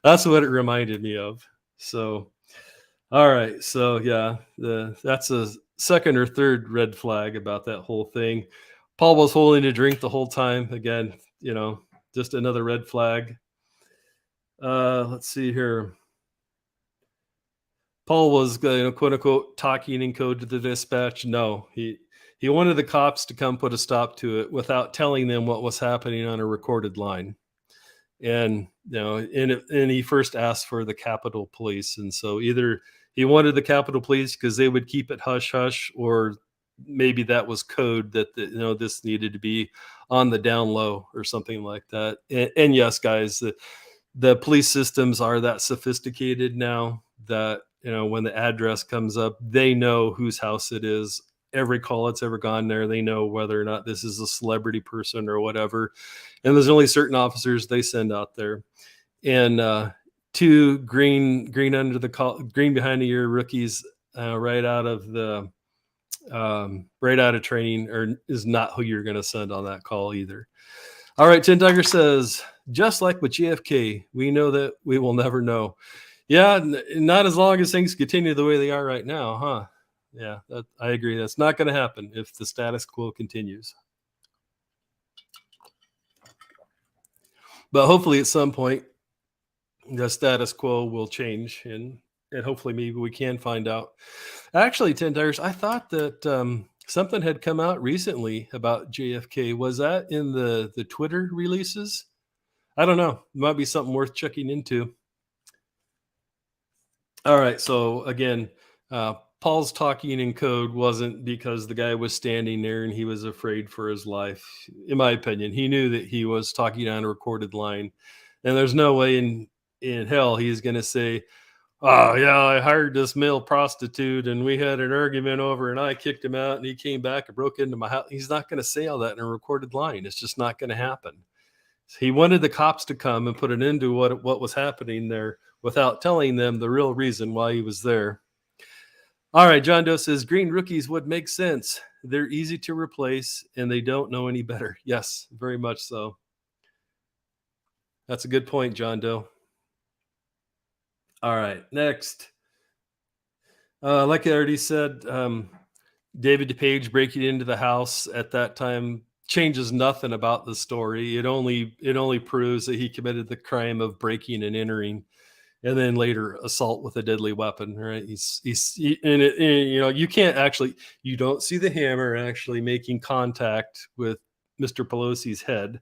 That's what it reminded me of. So, all right. So yeah, that's a second or third red flag about that whole thing. Paul was holding a drink the whole time. Again, just another red flag. Let's see here. Paul was, quote unquote, talking in code to the dispatch. No, he wanted the cops to come put a stop to it without telling them what was happening on a recorded line. And and he first asked for the Capitol Police, and so either he wanted the Capitol Police because they would keep it hush hush, or maybe that was code that this needed to be on the down low or something like that. And yes, guys, the police systems are that sophisticated now that when the address comes up, they know whose house it is. Every call that's ever gone there, they know whether or not this is a celebrity person or whatever. And there's only certain officers they send out there. And two green under the green behind the ear rookies, right out of training, or is not who you're going to send on that call either. All right, Tin Tiger says, just like with JFK, we know that we will never know. Yeah, not as long as things continue the way they are right now, huh? Yeah, I agree. That's not going to happen if the status quo continues. But hopefully, at some point, the status quo will change, and hopefully, maybe we can find out. Actually, Tin Tires, I thought that something had come out recently about JFK. Was that in the Twitter releases? I don't know. It might be something worth checking into. All right. So again, Paul's talking in code wasn't because the guy was standing there and he was afraid for his life. In my opinion, he knew that he was talking on a recorded line, and there's no way in hell he's going to say, "Oh yeah, I hired this male prostitute and we had an argument over, and I kicked him out, and he came back and broke into my house." He's not going to say all that in a recorded line. It's just not going to happen. He wanted the cops to come and put an end to what was happening there without telling them the real reason why he was there. All right, John Doe says green rookies would make sense. They're easy to replace and they don't know any better. Yes, very much so. That's a good point, John Doe. All right, next. Like I already said, David DePage breaking into the house at that time changes nothing about the story. It only proves that he committed the crime of breaking and entering, and then later assault with a deadly weapon. Right? And you don't see the hammer actually making contact with Mr. Pelosi's head,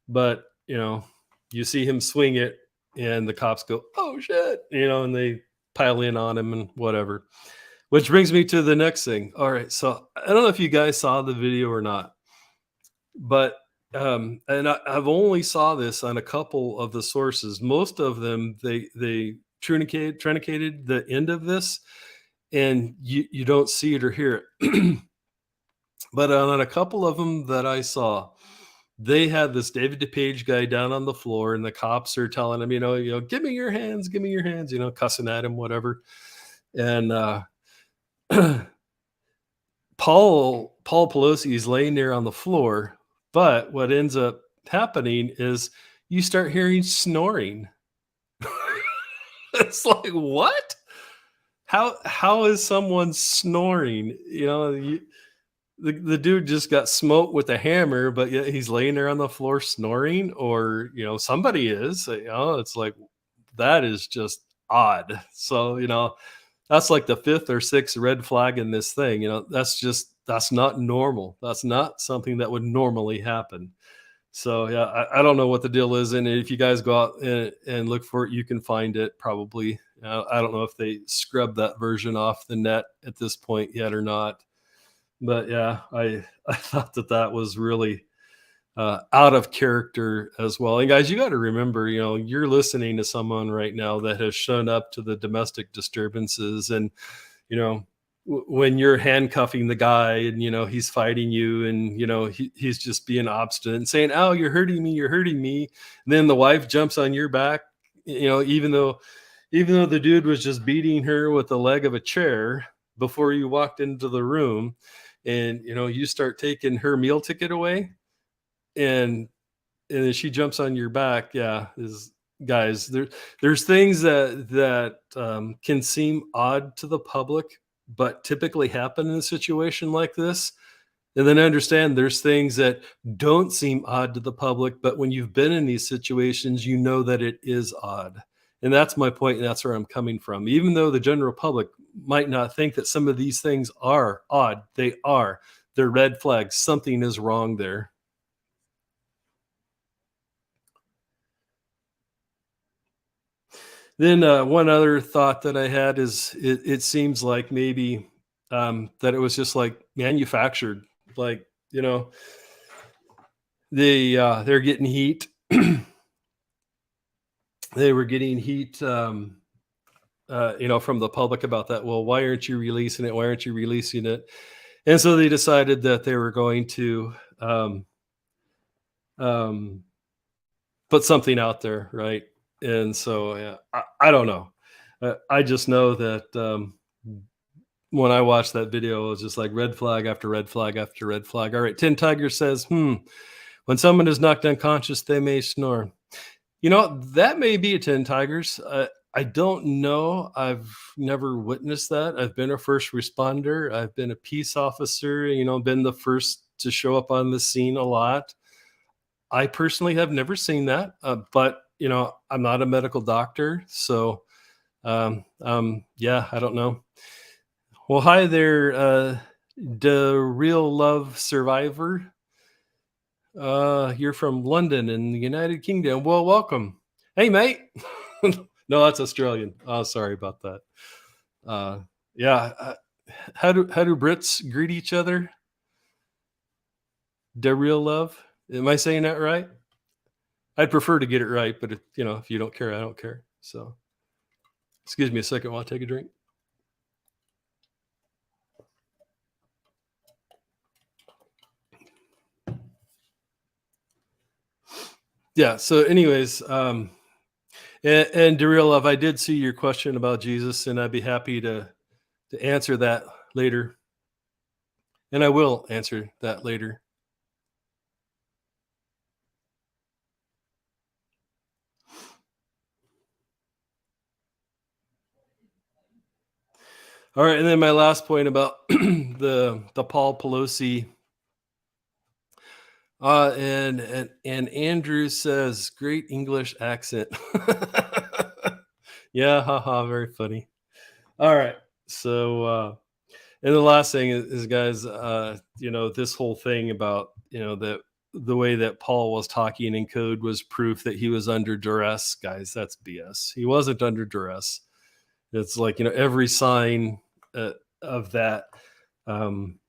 but you see him swing it, and the cops go, "Oh shit!" And they pile in on him and whatever. Which brings me to the next thing. All right, so I don't know if you guys saw the video or not, but I've only saw this on a couple of the sources. Most of them they truncated the end of this, and you don't see it or hear it. But on a couple of them that I saw, they had this David DePage guy down on the floor, and the cops are telling him, give me your hands, cussing at him, whatever. And Paul Pelosi is laying there on the floor, but what ends up happening is you start hearing snoring. It's like, what? How is someone snoring? The dude just got smoked with a hammer, but yet he's laying there on the floor snoring, or somebody is. It's like, that is just odd. So that's like the fifth or sixth red flag in this thing. That's not normal. That's not something that would normally happen. So yeah, I don't know what the deal is, and if you guys go out and look for it, you can find it probably. I don't know if they scrubbed that version off the net at this point yet or not. But yeah, I thought that was really out of character as well. And guys, you got to remember, you're listening to someone right now that has shown up to the domestic disturbances, and when you're handcuffing the guy, and he's fighting you, and he's just being obstinate and saying, "Oh, you're hurting me, you're hurting me." And then the wife jumps on your back, even though the dude was just beating her with the leg of a chair before you walked into the room, and you start taking her meal ticket away, and then she jumps on your back. Yeah, guys, there's things that can seem odd to the public, but typically happen in a situation like this. And then understand there's things that don't seem odd to the public, but when you've been in these situations, you know that it is odd. And that's my point, and that's where I'm coming from. Even though the general public might not think that some of these things are odd, they are. They're red flags. Something is wrong there. Then one other thought that I had is it seems like maybe that it was just like manufactured, like they're getting heat. They were getting heat, from the public about that. Well, why aren't you releasing it? Why aren't you releasing it? And so they decided that they were going to um, put something out there, right? And so, yeah, I don't know. I just know that when I watched that video, it was just like red flag after red flag after red flag. All right, Tin Tiger says, when someone is knocked unconscious, they may snore. That may be a 10 tigers. I don't know. I've never witnessed that. I've been a first responder. I've been a peace officer, been the first to show up on the scene a lot. I personally have never seen that, but I'm not a medical doctor, so yeah, I don't know. Well, hi there, the real love survivor. You're from London in the United Kingdom. Well, welcome. Hey, mate. No, that's Australian. Oh, sorry about that. Uh, yeah. How do Brits greet each other? De real love. Am I saying that right? I'd prefer to get it right, but if you don't care, I don't care. So, excuse me a second while I take a drink. Yeah. So, anyways, and de real love, I did see your question about Jesus, and I'd be happy to answer that later, and I will answer that later. All right, and then my last point about the Paul Pelosi, and Andrew says great English accent. Yeah, haha, very funny. All right, so and the last thing is guys, this whole thing about that the way that Paul was talking in code was proof that he was under duress. Guys, that's BS. He wasn't under duress. It's like every sign of that um,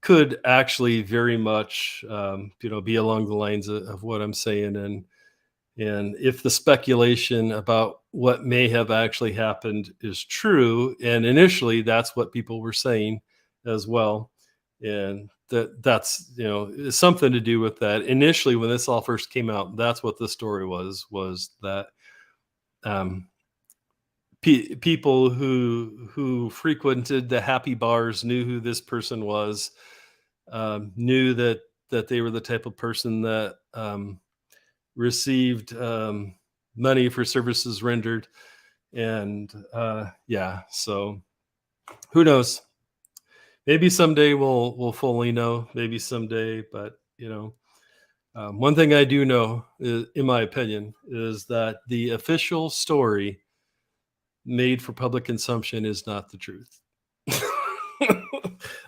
could actually very much be along the lines of what I'm saying, and if the speculation about what may have actually happened is true, and initially that's what people were saying as well, and that's is something to do with that. Initially, when this all first came out, that's what the story was that um, people who frequented the happy bars knew who this person was, knew that they were the type of person that received money for services rendered, and yeah. So who knows? Maybe someday we'll fully know. Maybe someday, but one thing I do know, in my opinion, is that the official story made for public consumption is not the truth.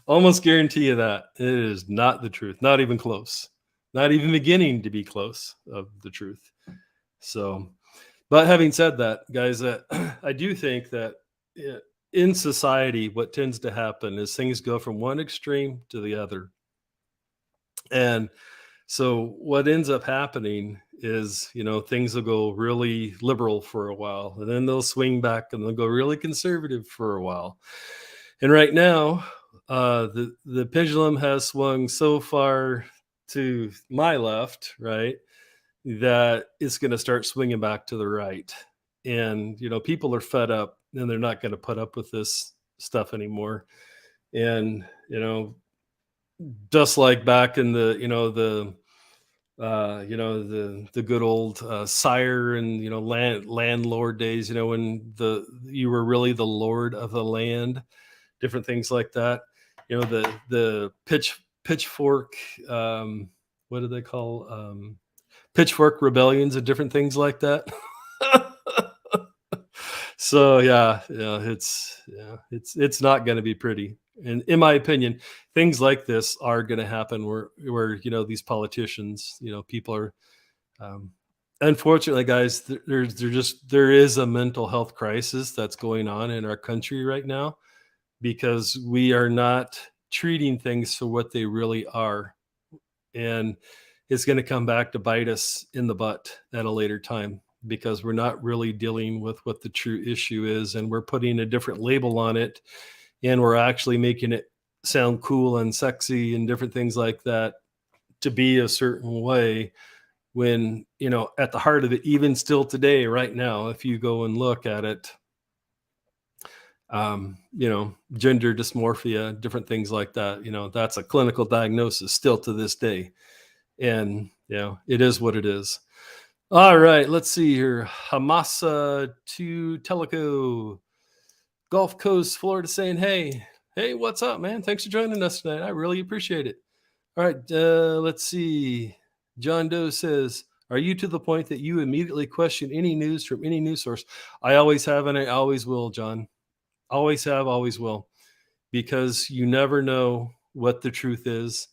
Almost guarantee you that it is not the truth, not even close, not even beginning to be close of the truth. So, but having said that, guys, I do think that in society, what tends to happen is things go from one extreme to the other. And so what ends up happening is, things will go really liberal for a while, and then they'll swing back and they'll go really conservative for a while. And right now, the pendulum has swung so far to my left, right, that it's going to start swinging back to the right. And people are fed up, and they're not going to put up with this stuff anymore. And just like back in the good old sire and landlord days, when you were really the lord of the land, different things like that. The pitchfork, what do they call, pitchfork rebellions and different things like that. So it's not going to be pretty. And in my opinion, things like this are going to happen where these politicians, people are, um, unfortunately, guys, there is a mental health crisis that's going on in our country right now because we are not treating things for what they really are. And it's going to come back to bite us in the butt at a later time because we're not really dealing with what the true issue is, and we're putting a different label on it, and we're actually making it sound cool and sexy and different things like that to be a certain way, when at the heart of it, even still today, right now, if you go and look at it, gender dysmorphia, different things like that, that's a clinical diagnosis still to this day. And it is what it is. All right, let's see here. Hamasa to Teleco, Gulf Coast, Florida, saying, hey, what's up, man? Thanks for joining us tonight. I really appreciate it. All right, let's see. John Doe says, are you to the point that you immediately question any news from any news source? I always have, and I always will, John. Always have, always will, because you never know what the truth is.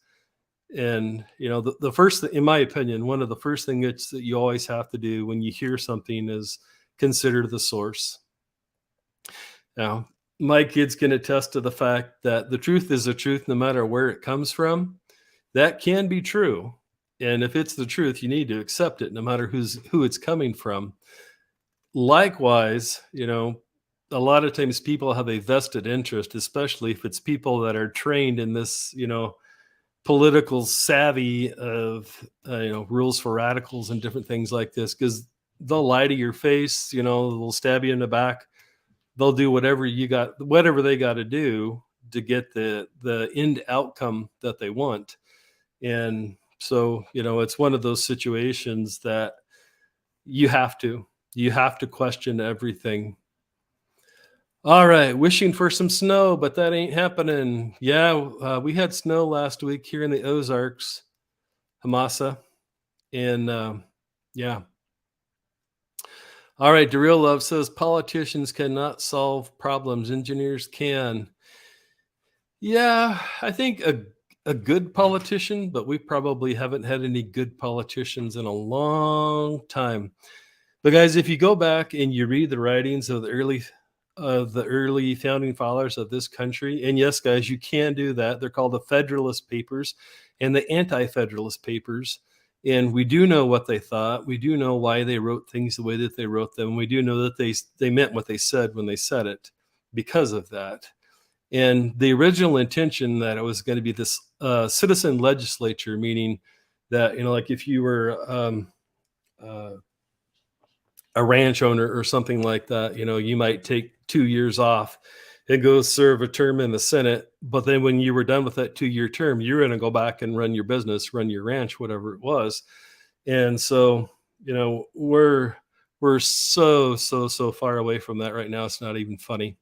And the first in my opinion, one of the first things that you always have to do when you hear something is consider the source. Now, my kids can attest to the fact that the truth is the truth no matter where it comes from. That can be true, and if it's the truth, you need to accept it no matter who it's coming from. Likewise, a lot of times people have a vested interest, especially if it's people that are trained in this political savvy of rules for radicals and different things like this, because they'll lie to your face, they'll stab you in the back, they'll do whatever they got to do to get the end outcome that they want. And so it's one of those situations that you have to question everything. All right, wishing for some snow, but that ain't happening. Yeah, we had snow last week here in the Ozarks, Hamasa, and yeah. All right, Daryl Love says politicians cannot solve problems, engineers can. Yeah, I think a good politician, but we probably haven't had any good politicians in a long time. But guys, if you go back and you read the writings of the early founding fathers of this country, and yes, guys, you can do that. They're called the Federalist Papers and the Anti-Federalist Papers. And we do know what they thought. We do know why they wrote things the way that they wrote them. We do know that they meant what they said when they said it because of that. And the original intention that it was going to be this citizen legislature, meaning that, like if you were a ranch owner or something like that, you might take 2 years off and go serve a term in the Senate. But then when you were done with that 2-year term, you're going to go back and run your business, run your ranch, whatever it was. And so, we're so far away from that right now. It's not even funny.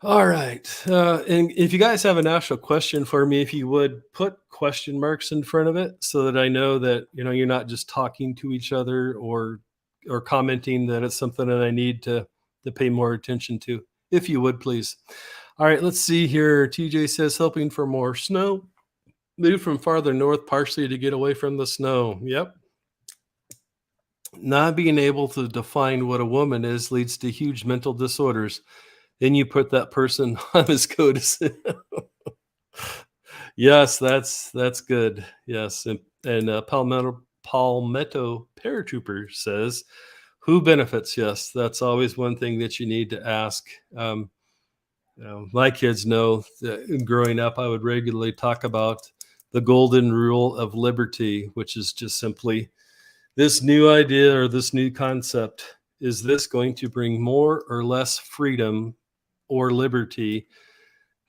All right. And if you guys have an actual question for me, if you would put question marks in front of it so that I know that, you're not just talking to each other or commenting that it's something that I need to pay more attention to, if you would, please. All right, let's see here. TJ says, hoping for more snow. Move from farther north partially to get away from the snow. Yep. Not being able to define what a woman is leads to huge mental disorders. Then you put that person on his codicil. Yes, that's good. Yes, and Palmetto Paratrooper says, who benefits? Yes, that's always one thing that you need to ask. My kids know that growing up, I would regularly talk about the golden rule of liberty, which is just simply this new idea or this new concept. Is this going to bring more or less freedom or liberty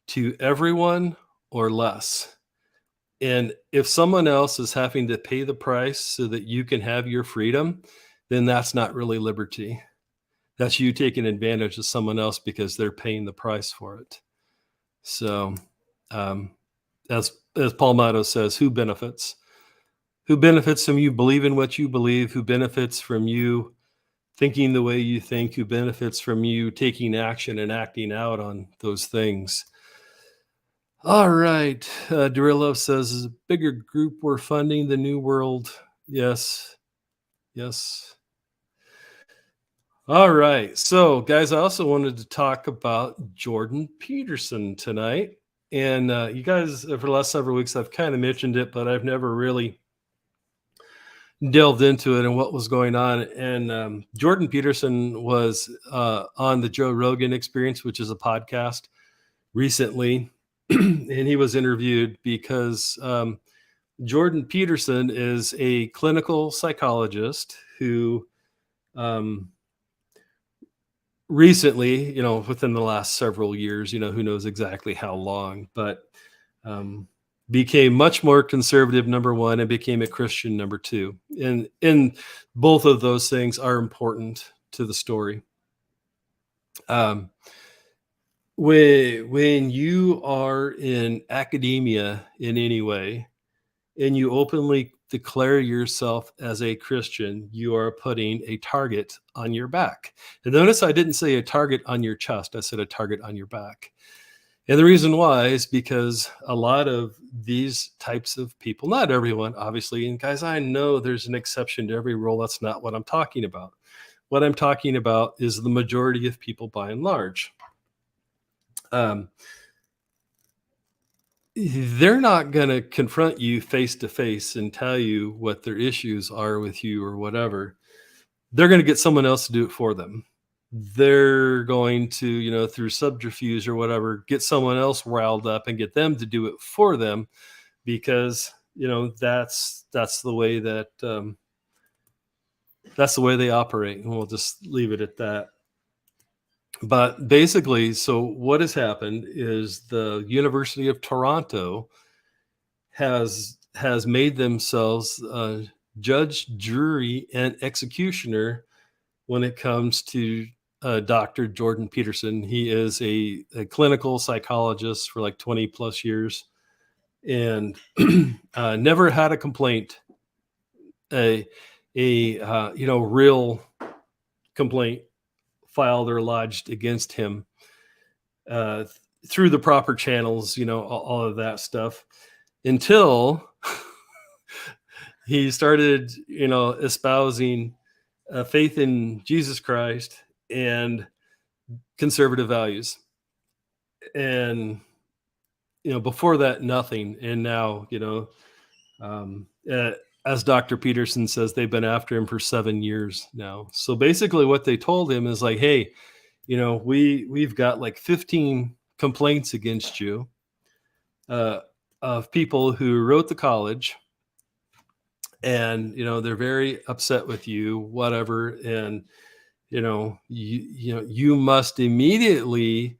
to everyone or less? And if someone else is having to pay the price so that you can have your freedom, then that's not really liberty. That's you taking advantage of someone else because they're paying the price for it. So that's as Paul Motto says, who benefits? Who benefits from you believing what you believe? Who benefits from you thinking the way you think? Who benefits from you taking action and acting out on those things? All right. Dorillo says, is a bigger group we're funding the New World? Yes. Yes. All right. So, guys, I also wanted to talk about Jordan Peterson tonight. And you guys, for the last several weeks, I've kind of mentioned it, but I've never really delved into it and what was going on. And Jordan Peterson was on the Joe Rogan Experience, which is a podcast recently. And he was interviewed because Jordan Peterson is a clinical psychologist who recently, within the last several years, who knows exactly how long, but became much more conservative, number one, and became a Christian, number two. And both of those things are important to the story. When you are in academia in any way, and you openly declare yourself as a Christian, you are putting a target on your back. And notice I didn't say a target on your chest, I said a target on your back. And the reason why is because a lot of these types of people, not everyone, obviously, and guys, I know there's an exception to every rule. That's not what I'm talking about. What I'm talking about is the majority of people by and large. They're not going to confront you face to face and tell you what their issues are with you or whatever. They're going to get someone else to do it for them. They're going to, through subterfuge or whatever, get someone else riled up and get them to do it for them because, that's the way that, that's the way they operate. And we'll just leave it at that. But basically, so what has happened is the University of Toronto has made themselves judge, jury, and executioner when it comes to Dr. Jordan Peterson. He is a clinical psychologist for like 20 plus years and never had a complaint, a real complaint filed or lodged against him through the proper channels, all of that stuff, until he started, espousing faith in Jesus Christ and conservative values. And, before that, nothing. And now, as Dr. Peterson says, they've been after him for 7 years now. So basically what they told him is like, hey, we've got like 15 complaints against you of people who wrote the college and, they're very upset with you, whatever. And, you must immediately,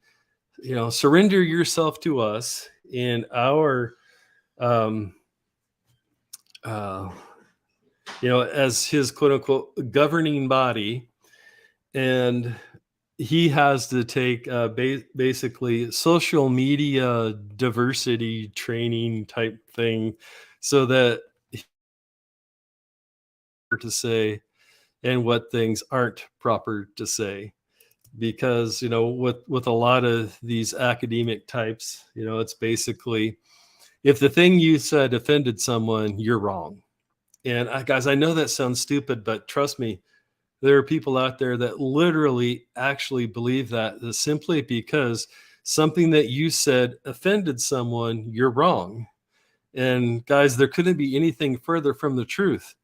surrender yourself to us in our, as his quote unquote governing body. And he has to take basically social media diversity training type thing so that to say and what things aren't proper to say. Because, with a lot of these academic types, it's basically, if the thing you said offended someone, you're wrong. And guys, I know that sounds stupid, but trust me, there are people out there that literally actually believe that simply because something that you said offended someone, you're wrong. And guys, there couldn't be anything further from the truth.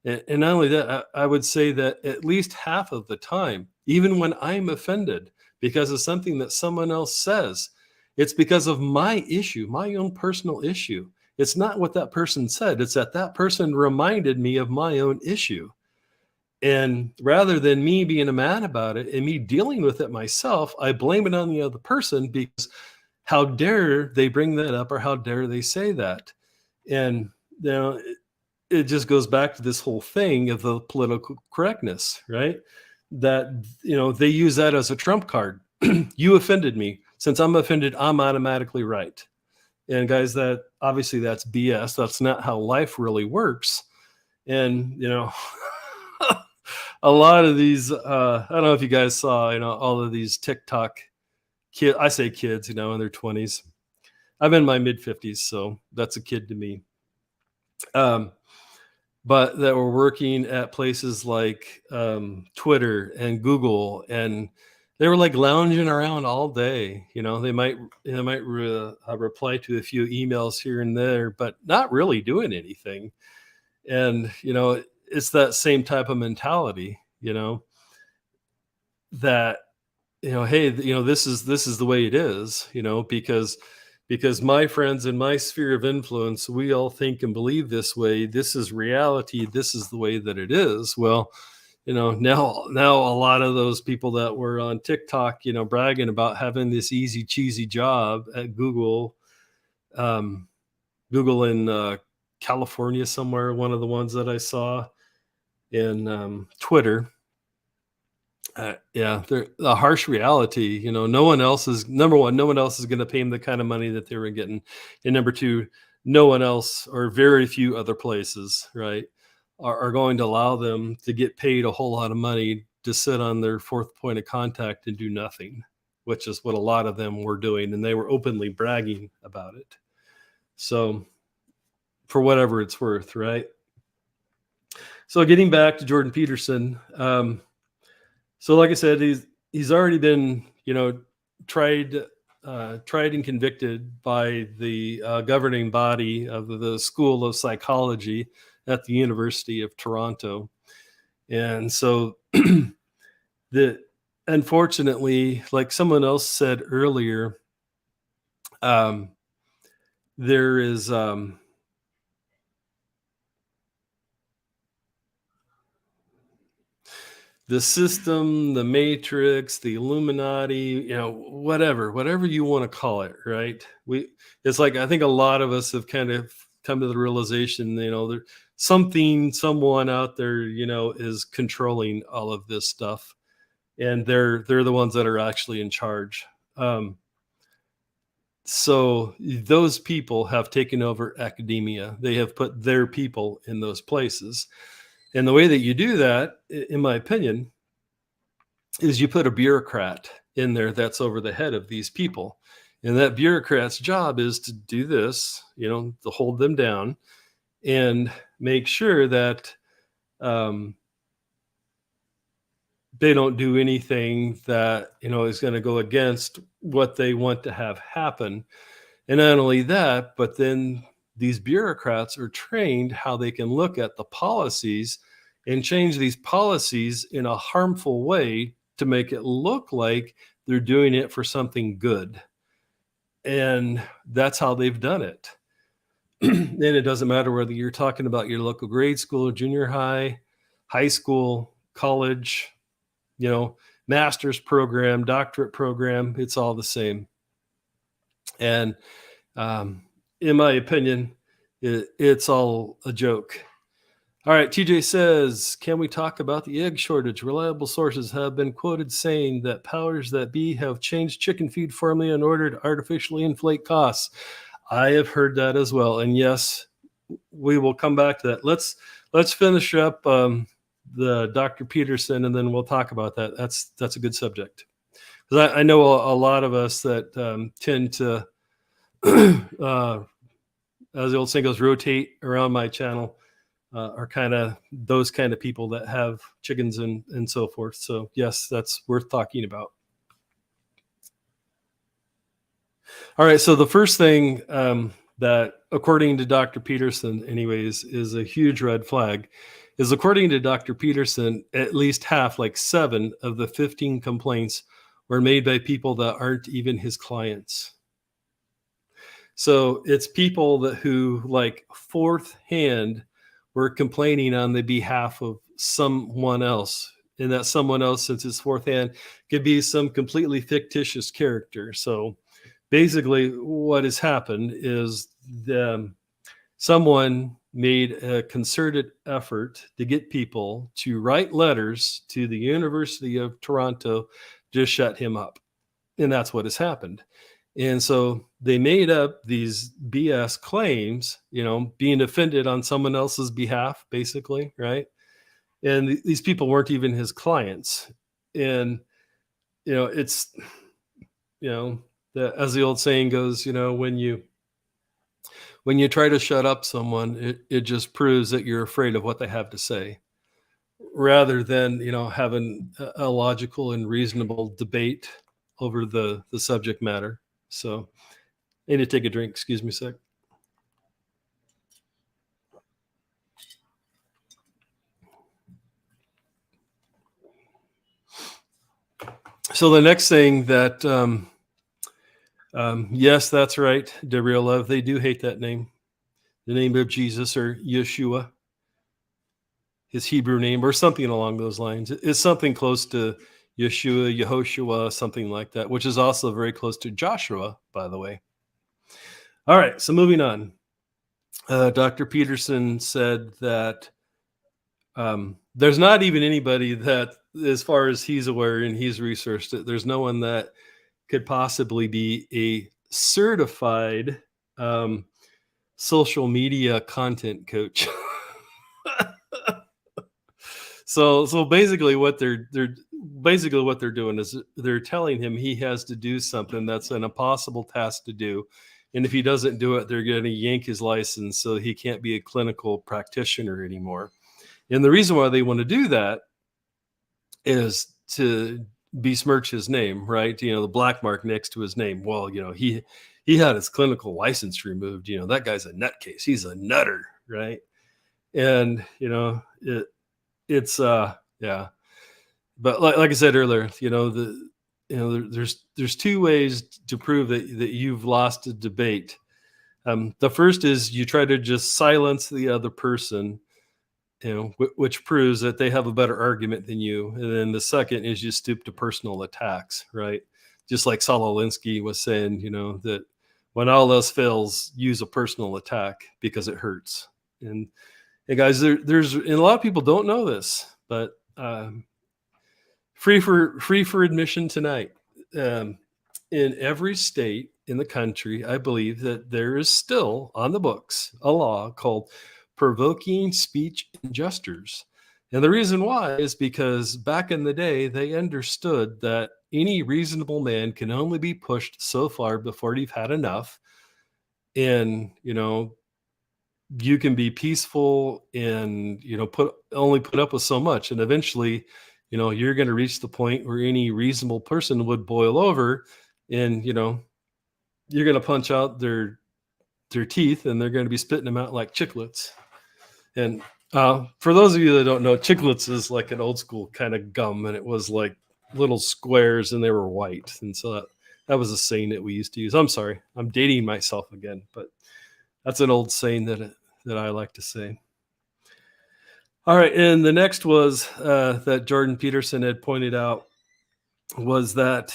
And not only that, I would say that at least half of the time, even when I'm offended because of something that someone else says, it's because of my issue, my own personal issue. It's not what that person said. It's that person reminded me of my own issue. And rather than me being mad about it and me dealing with it myself, I blame it on the other person because how dare they bring that up or how dare they say that? And, it just goes back to this whole thing of the political correctness, right? That, they use that as a trump card. You offended me. Since I'm offended, I'm automatically right. And guys, that obviously that's BS. That's not how life really works. And a lot of these, I don't know if you guys saw, all of these TikTok kid, I say kids, in their 20s. I'm in my mid 50s, so that's a kid to me. Um, but that were working at places like Twitter and Google, and they were like lounging around all day. They might reply to a few emails here and there, but not really doing anything. And it's that same type of mentality, that hey, this is the way it is, because my friends in my sphere of influence, we all think and believe this way. This is reality. This is the way that it is. Well, now a lot of those people that were on TikTok, bragging about having this easy cheesy job at Google, um, Google in California somewhere, one of the ones that I saw in Twitter. Yeah, they're the harsh reality. No one else is, number one, no one else is going to pay them the kind of money that they were getting, and number two, no one else or very few other places, right, are going to allow them to get paid a whole lot of money to sit on their fourth point of contact and do nothing, which is what a lot of them were doing, and they were openly bragging about it. So, for whatever it's worth, right? So, getting back to Jordan Peterson. So, like I said, he's already been, tried, tried and convicted by the governing body of the School of Psychology at the University of Toronto, and so the unfortunately, like someone else said earlier, um, there is the system, the matrix, the Illuminati, whatever you want to call it, right? It's like, I think a lot of us have kind of come to the realization, there someone out there, is controlling all of this stuff, and they're the ones that are actually in charge. So those people have taken over academia. They have put their people in those places. And the way that you do that, in my opinion, is you put a bureaucrat in there that's over the head of these people. And that bureaucrat's job is to do this, to hold them down and make sure that they don't do anything that, is going to go against what they want to have happen. And not only that, but then these bureaucrats are trained how they can look at the policies and change these policies in a harmful way to make it look like they're doing it for something good. And that's how they've done it. And it doesn't matter whether you're talking about your local grade school, junior high, high school, college, master's program, doctorate program, it's all the same. And in my opinion, it's all a joke. All right, TJ says, can we talk about the egg shortage? Reliable sources have been quoted saying that powers that be have changed chicken feed formula in order to artificially inflate costs. I have heard that as well. And yes, we will come back to that. Let's finish up the Dr. Peterson, and then we'll talk about that. That's a good subject. Because I know a lot of us that tend to, as the old saying goes, rotate around my channel. Are kind of those kind of people that have chickens and so forth. So yes, that's worth talking about. All right. So the first thing that, according to Dr. Peterson, anyways, is a huge red flag, is according to Dr. Peterson, at least half, like 7 of the 15 complaints were made by people that aren't even his clients. So it's people who like fourth hand were complaining on the behalf of someone else. And that someone else, since it's fourth hand, could be some completely fictitious character. So basically what has happened is someone made a concerted effort to get people to write letters to the University of Toronto to shut him up. And that's what has happened. And so they made up these BS claims, being offended on someone else's behalf, basically, right? And these people weren't even his clients. And, it's, you know, as the old saying goes, when you try to shut up someone, it just proves that you're afraid of what they have to say, rather than having a logical and reasonable debate over the subject matter. So, I need to take a drink. Excuse me a sec. So the next thing that, yes, that's right, Debriel Love. They do hate that name, the name of Jesus or Yeshua, his Hebrew name, or something along those lines. It's something close to Yeshua, Yehoshua, something like that, which is also very close to Joshua, by the way. All right, so moving on. Dr. Peterson said that there's not even anybody that, as far as he's aware and he's researched it, there's no one that could possibly be a certified social media content coach. So basically what they're doing is they're telling him he has to do something that's an impossible task to do. And if he doesn't do it, they're going to yank his license so he can't be a clinical practitioner anymore. And the reason why they want to do that is to besmirch his name, right? The black mark next to his name. Well, he had his clinical license removed. That guy's a nutcase. He's a nutter, right? And it's yeah. But like I said earlier, there's two ways to prove that you've lost a debate. The first is you try to just silence the other person, which proves that they have a better argument than you. And then the second is you stoop to personal attacks, right? Just like Saul Alinsky was saying, that when all else fails, use a personal attack because it hurts. And hey, guys, there's and a lot of people don't know this, but free for admission tonight. In every state in the country, I believe that there is still on the books a law called provoking speech injusters. And the reason why is because back in the day, they understood that any reasonable man can only be pushed so far before you've had enough. And, you can be peaceful and, put up with so much. And eventually, you're going to reach the point where any reasonable person would boil over and, you're going to punch out their teeth and they're going to be spitting them out like chiclets. And for those of you that don't know, chiclets is like an old school kind of gum, and it was like little squares and they were white. And so that was a saying that we used to use. I'm sorry, I'm dating myself again, but that's an old saying that I like to say. All right, and the next was that Jordan Peterson had pointed out was that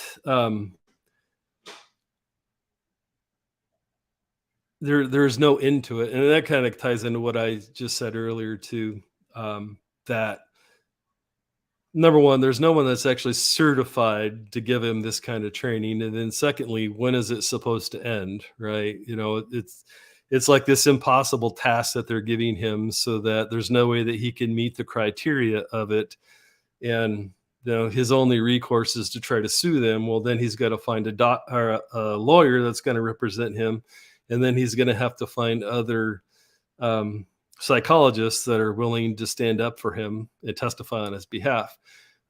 there's no end to it, and that kind of ties into what I just said earlier too. That number one, there's no one that's actually certified to give him this kind of training, and then secondly, when is it supposed to end? Right? It's like this impossible task that they're giving him, so that there's no way that he can meet the criteria of it, and his only recourse is to try to sue them. Well, then he's got to find a lawyer that's going to represent him. And then he's going to have to find other psychologists that are willing to stand up for him and testify on his behalf.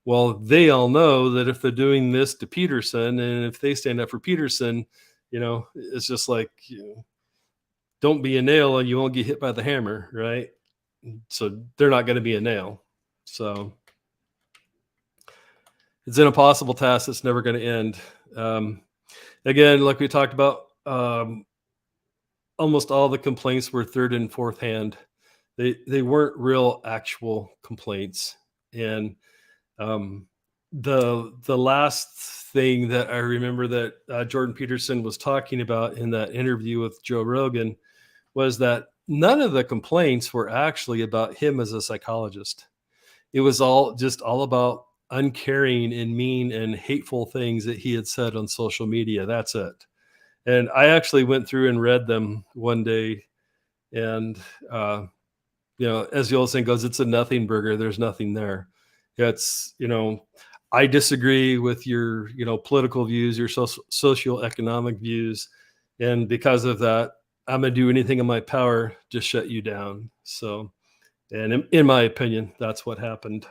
Well, they all know that if they're doing this to Peterson, and if they stand up for Peterson, it's just like, don't be a nail and you won't get hit by the hammer, right? So they're not going to be a nail. So it's an impossible task that's never going to end. Again, like we talked about, almost all the complaints were third and fourth hand. They weren't real actual complaints. And the last thing that I remember that Jordan Peterson was talking about in that interview with Joe Rogan was that none of the complaints were actually about him as a psychologist. It was all about uncaring and mean and hateful things that he had said on social media. That's it. And I actually went through and read them one day, and uh, as the old saying goes, it's a nothing burger. There's nothing there. It's, I disagree with your, political views, your socioeconomic views. And because of that, I'm going to do anything in my power to shut you down. So, and in my opinion, that's what happened.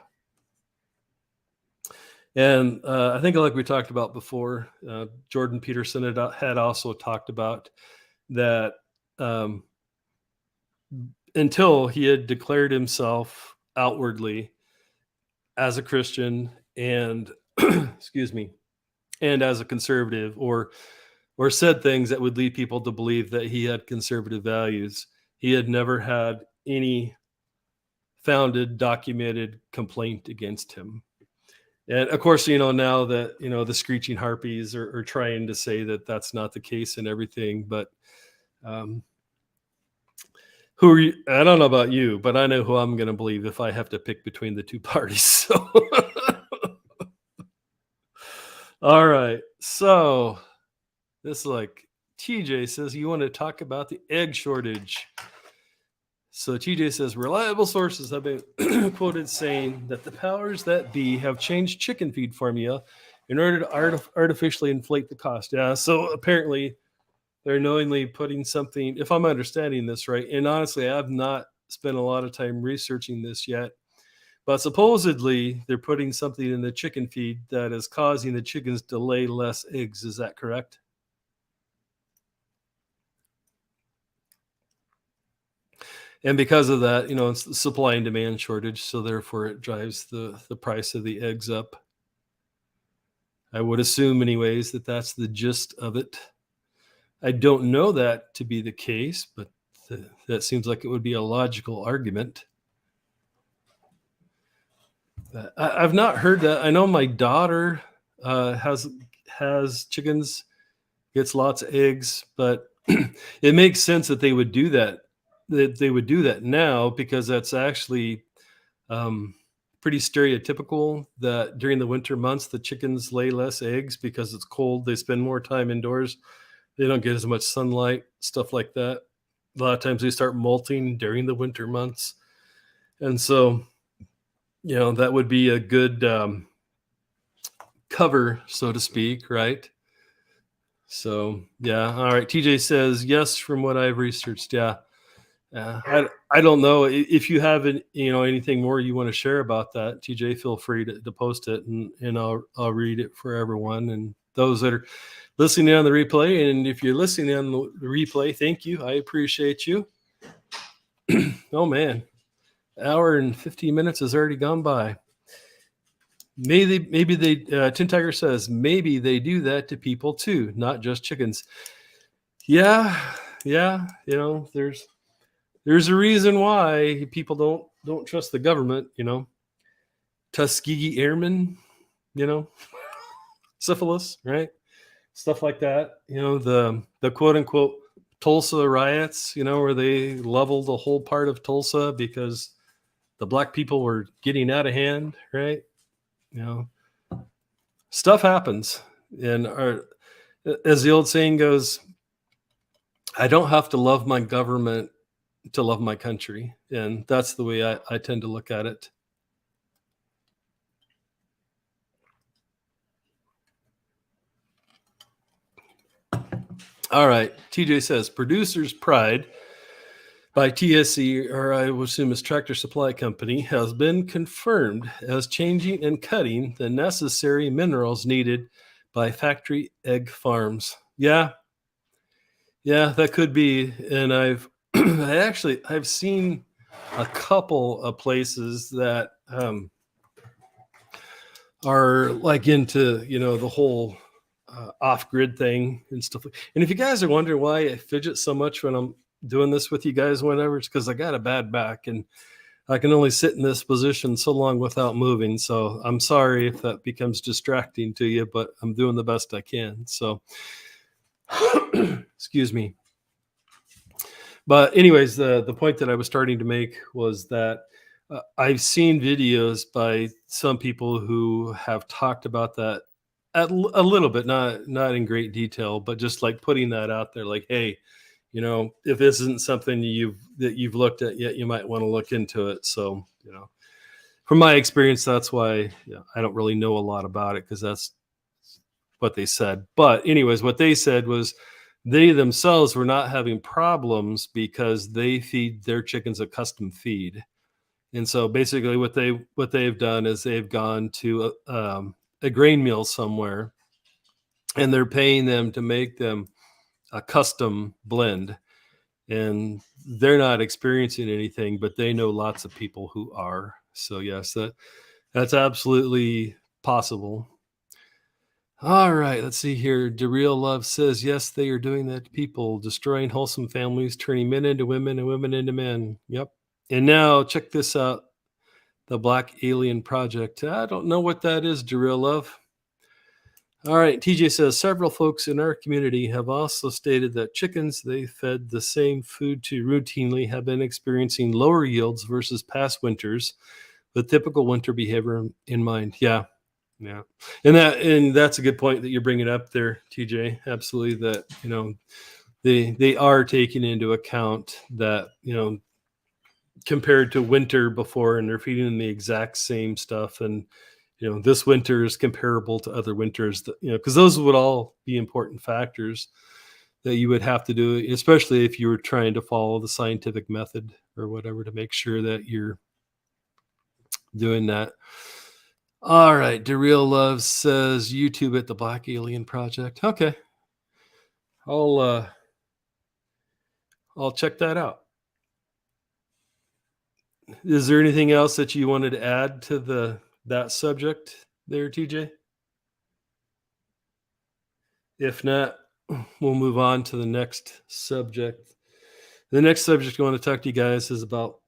And I think, like we talked about before, Jordan Peterson had also talked about that, um, until he had declared himself outwardly as a Christian and excuse me, and as a conservative, or said things that would lead people to believe that he had conservative values. He had never had any founded, documented complaint against him. And of course, now that the screeching harpies are trying to say that that's not the case and everything, but um, who are you? I don't know about you, but I know who I'm going to believe if I have to pick between the two parties. So, all right. So, this is like TJ says, you want to talk about the egg shortage. So, TJ says, reliable sources have been quoted saying that the powers that be have changed chicken feed formula in order to artificially inflate the cost. Yeah. So, apparently, they're knowingly putting something, if I'm understanding this right, and honestly, I've not spent a lot of time researching this yet, but supposedly they're putting something in the chicken feed that is causing the chickens to lay less eggs. Is that correct? And because of that, it's the supply and demand shortage, so therefore it drives the price of the eggs up. I would assume, anyways, that that's the gist of it. I don't know that to be the case, but that seems like it would be a logical argument. I've not heard that. I know my daughter has chickens, gets lots of eggs, but it makes sense that they would do that. That they would do that now, because that's actually pretty stereotypical that during the winter months the chickens lay less eggs because it's cold. They spend more time indoors. They don't get as much sunlight, stuff like that. A lot of times they start molting during the winter months, and so that would be a good cover, so to speak, right? So yeah, all right. TJ says yes, from what I've researched. Yeah, I don't know if you have anything more you want to share about that. TJ, feel free to post it, and I'll read it for everyone and those that are listening on the replay. And if you're listening on the replay, thank you. I appreciate you. Oh man, hour and 15 minutes has already gone by. Maybe they Tin Tiger says maybe they do that to people too, not just chickens. Yeah. There's a reason why people don't trust the government. Tuskegee Airmen, syphilis, right? Stuff like that. The quote unquote Tulsa riots, where they leveled the whole part of Tulsa because the black people were getting out of hand, right? Stuff happens. And as the old saying goes, I don't have to love my government to love my country. And that's the way I tend to look at it. All right. TJ says, Producer's Pride by TSC, or I would assume is Tractor Supply Company, has been confirmed as changing and cutting the necessary minerals needed by factory egg farms. Yeah, that could be. And I've seen a couple of places that are like into the whole off-grid thing and stuff. And if you guys are wondering why I fidget so much when I'm doing this with you guys, whenever, it's because I got a bad back and I can only sit in this position so long without moving. So I'm sorry if that becomes distracting to you, but I'm doing the best I can. So excuse me. But anyways, the point that I was starting to make was that I've seen videos by some people who have talked about that a little bit, not in great detail, but just like putting that out there, like, hey, if this isn't something you've looked at yet, you might want to look into it. So, from my experience, that's why I don't really know a lot about it because that's what they said. But anyways, what they said was they themselves were not having problems because they feed their chickens a custom feed. And so basically what they've done is they've gone to a grain mill somewhere, and they're paying them to make them a custom blend, and they're not experiencing anything, but they know lots of people who are. So yes, that's absolutely possible. All right, let's see here. DeReal Love says, yes, they are doing that to people, destroying wholesome families, turning men into women and women into men. Yep. And now check this out. The Black Alien Project. I don't know what that is, DeReal Love. All right, TJ says several folks in our community have also stated that chickens they fed the same food to routinely have been experiencing lower yields versus past winters, with typical winter behavior in mind. Yeah, yeah, and that's a good point that you're bringing up there, TJ. Absolutely, that they are taking into account that compared to winter before, and they're feeding them the exact same stuff, and this winter is comparable to other winters, that because those would all be important factors that you would have to do, especially if you were trying to follow the scientific method or whatever to make sure that you're doing that. All right, DeReal Love says YouTube at the Black Alien Project. Okay, I'll I'll check that out. Is there anything else that you wanted to add to that subject there, TJ? If not, we'll move on to the next subject. The next subject I want to talk to you guys is about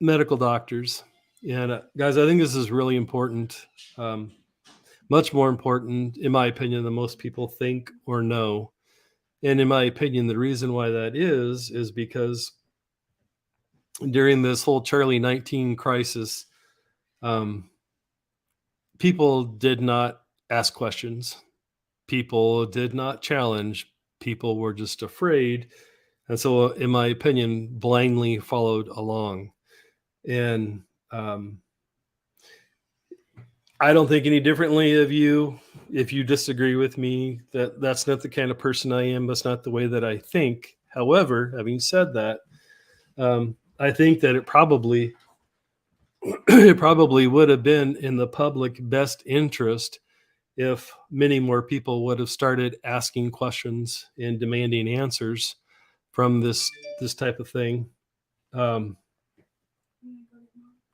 medical doctors. And guys, I think this is really important, much more important, in my opinion, than most people think or know. And in my opinion, the reason why that is because during this whole Charlie 19 crisis, um, people did not ask questions. People did not challenge. People were just afraid. And so, in my opinion, blindly followed along. And I don't think any differently of you. If you disagree with me, that's not the kind of person I am. That's not the way that I think. However, having said that, I think that it probably it probably would have been in the public best interest if many more people would have started asking questions and demanding answers from this type of thing. Um,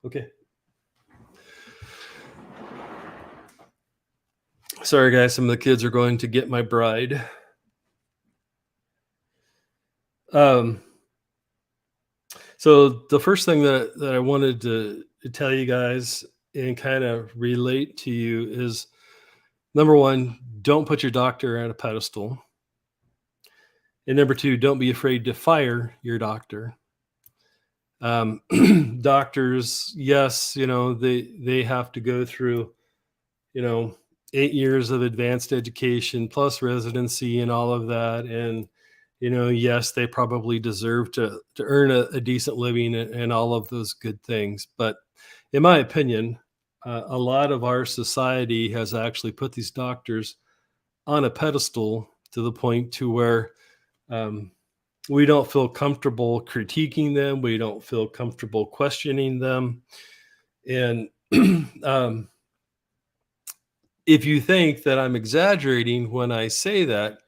okay. Sorry, guys. Some of the kids are going to get my bride. So the first thing that I wanted to tell you guys and kind of relate to you is, number one, don't put your doctor at a pedestal. And number two, don't be afraid to fire your doctor. Doctors, yes, they have to go through, 8 years of advanced education plus residency and all of that. And, yes, they probably deserve to earn a decent living and all of those good things. But in my opinion, a lot of our society has actually put these doctors on a pedestal to the point to where we don't feel comfortable critiquing them. We don't feel comfortable questioning them. And if you think that I'm exaggerating when I say that,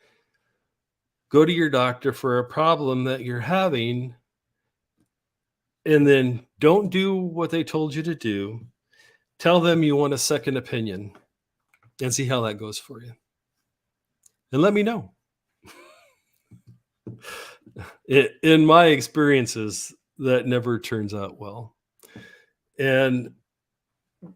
go to your doctor for a problem that you're having, and then don't do what they told you to do. Tell them you want a second opinion and see how that goes for you. And let me know. In my experiences, that never turns out well. And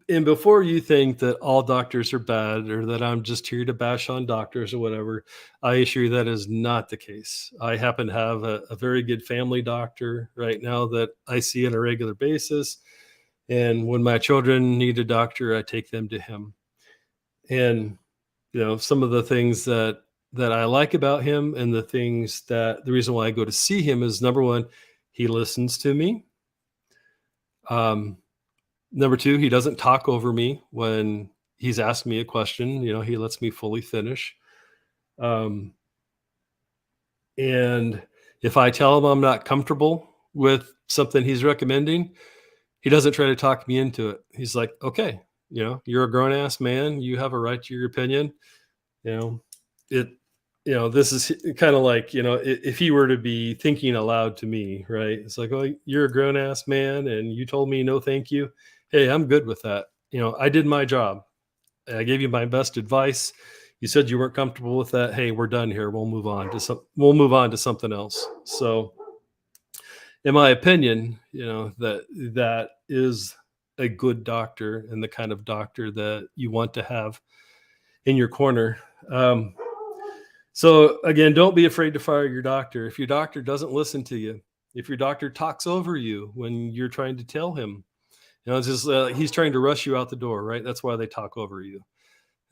before you think that all doctors are bad or that I'm just here to bash on doctors or whatever, I assure you that is not the case. I happen to have a very good family doctor right now that I see on a regular basis. And when my children need a doctor, I take them to him. And some of the things that I like about him, and the reason why I go to see him is, number one, he listens to me. Um, Number two, he doesn't talk over me when he's asking me a question. He lets me fully finish. Um, and if I tell him I'm not comfortable with something he's recommending, he doesn't try to talk me into it. He's like, okay, you're a grown ass man. You have a right to your opinion. You know, it, this is kind of like, if he were to be thinking aloud to me, right? It's like, oh, you're a grown ass man and you told me no, thank you. Hey, I'm good with that. I did my job. I gave you my best advice. You said you weren't comfortable with that. Hey, we're done here. We'll move on to something else. So, in my opinion, that is a good doctor, and the kind of doctor that you want to have in your corner. So again, don't be afraid to fire your doctor. If your doctor doesn't listen to you, if your doctor talks over you when you're trying to tell him, it's just he's trying to rush you out the door, right? That's why they talk over you.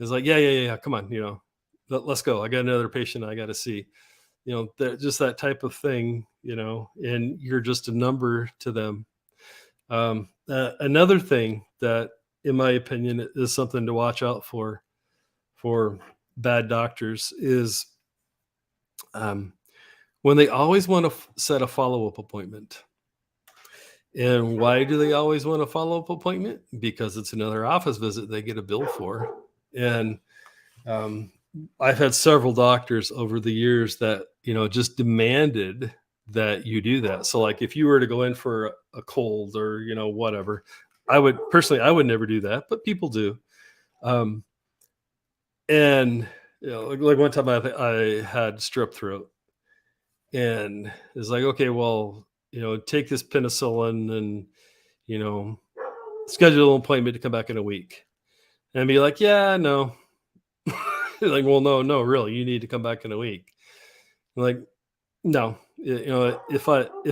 It's like, yeah, yeah, yeah, come on, let's go. I got another patient I got to see. Just that type of thing, and you're just a number to them. Another thing that, in my opinion, is something to watch out for bad doctors is um, when they always want to set a follow-up appointment. And why do they always want a follow-up appointment? Because it's another office visit they get a bill for. And um, I've had several doctors over the years that, just demanded that you do that. So like if you were to go in for a cold or, whatever, I would never do that, but people do. Um, and, like one time I had strep throat, and it's like, okay, well, take this penicillin and, you know, schedule an appointment to come back in a week. And be like, yeah, no. Like, well, no, no, really, you need to come back in a week. Like, no, if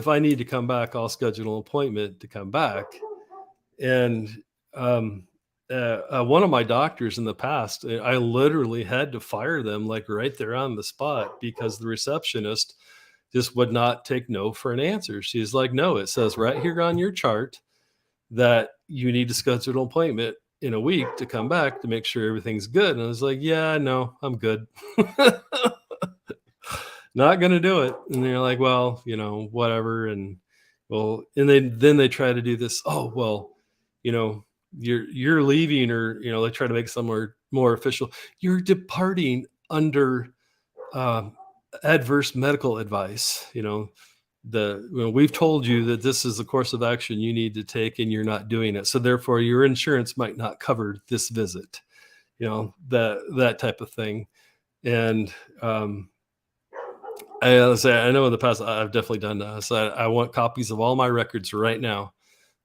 I need to come back, I'll schedule an appointment to come back. And um, one of my doctors in the past, I literally had to fire them like right there on the spot because the receptionist just would not take no for an answer. She's like, no, it says right here on your chart that you need to schedule an appointment in a week to come back to make sure everything's good. And I was like, yeah, no, I'm good. Not gonna do it. And they're like, well, whatever. And well, and then they try to do this. Oh, well, you know, you're leaving, or they try to make somewhere more official. You're departing under um, adverse medical advice. We've told you that this is the course of action you need to take, and you're not doing it. So therefore, your insurance might not cover this visit. That type of thing. And I know in the past I've definitely done that. So I want copies of all my records right now.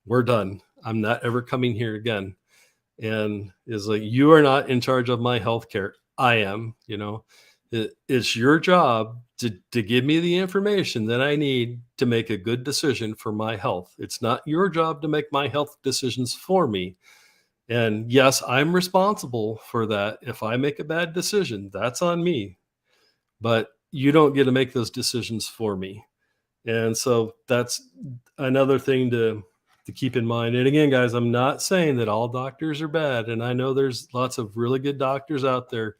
We're done. I'm not ever coming here again. And it's like, you are not in charge of my health care. I am. It's your job to give me the information that I need to make a good decision for my health. It's not your job to make my health decisions for me. And yes, I'm responsible for that. If I make a bad decision, that's on me. But you don't get to make those decisions for me. And so that's another thing to keep in mind. And again, guys, I'm not saying that all doctors are bad. And I know there's lots of really good doctors out there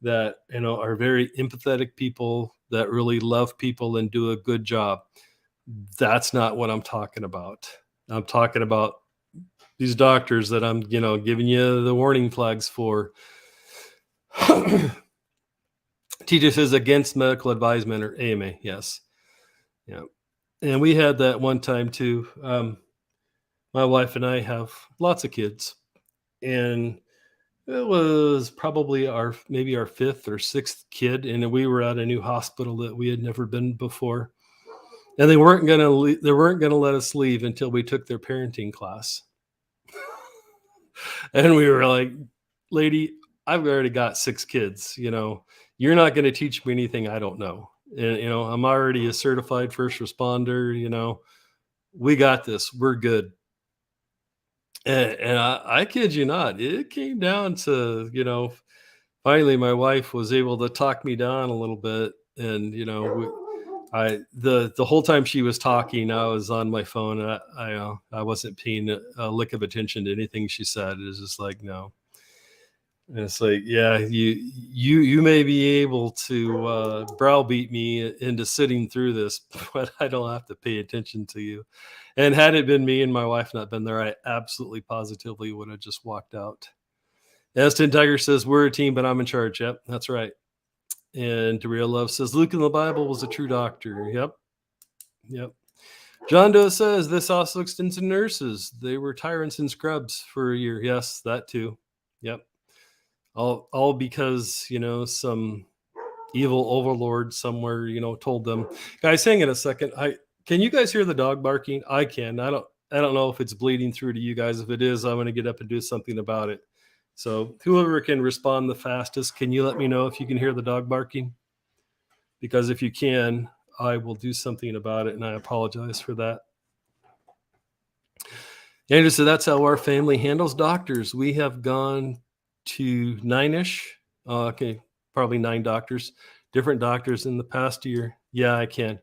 that are very empathetic people that really love people and do a good job. That's not what I'm talking about. I'm talking about these doctors that I'm giving you the warning flags for. Teacher says against medical advisement, or AMA. Yes. Yeah. And we had that one time too. My wife and I have lots of kids, and it was probably maybe our fifth or sixth kid, and we were at a new hospital that we had never been before, and they weren't gonna let us leave until we took their parenting class. And we were like, lady, I've already got six kids. You're not going to teach me anything I don't know. And, I'm already a certified first responder. We got this. We're good. And I kid you not, it came down to, Finally, my wife was able to talk me down a little bit, and the whole time she was talking, I was on my phone, and I wasn't paying a lick of attention to anything she said. It was just like, no. And it's like, yeah, you may be able to browbeat me into sitting through this, but I don't have to pay attention to you. And had it been me and my wife not been there, I absolutely positively would have just walked out. Aston Tiger says, we're a team, but I'm in charge. Yep, that's right. And Real Love says, Luke in the Bible was a true doctor. Yep, yep. John Doe says, this also extends to nurses. They were tyrants and scrubs for a year. Yes, that too. Yep. All because, some evil overlord somewhere, told them. Guys, hang in a second. I Can you guys hear the dog barking? I can. I don't know if it's bleeding through to you guys. If it is, I'm going to get up and do something about it. So whoever can respond the fastest, can you let me know if you can hear the dog barking? Because if you can, I will do something about it, and I apologize for that. Andrew said that's how our family handles doctors. We have gone to nine-ish. Okay, probably 9 doctors, different doctors in the past year. Yeah, I can.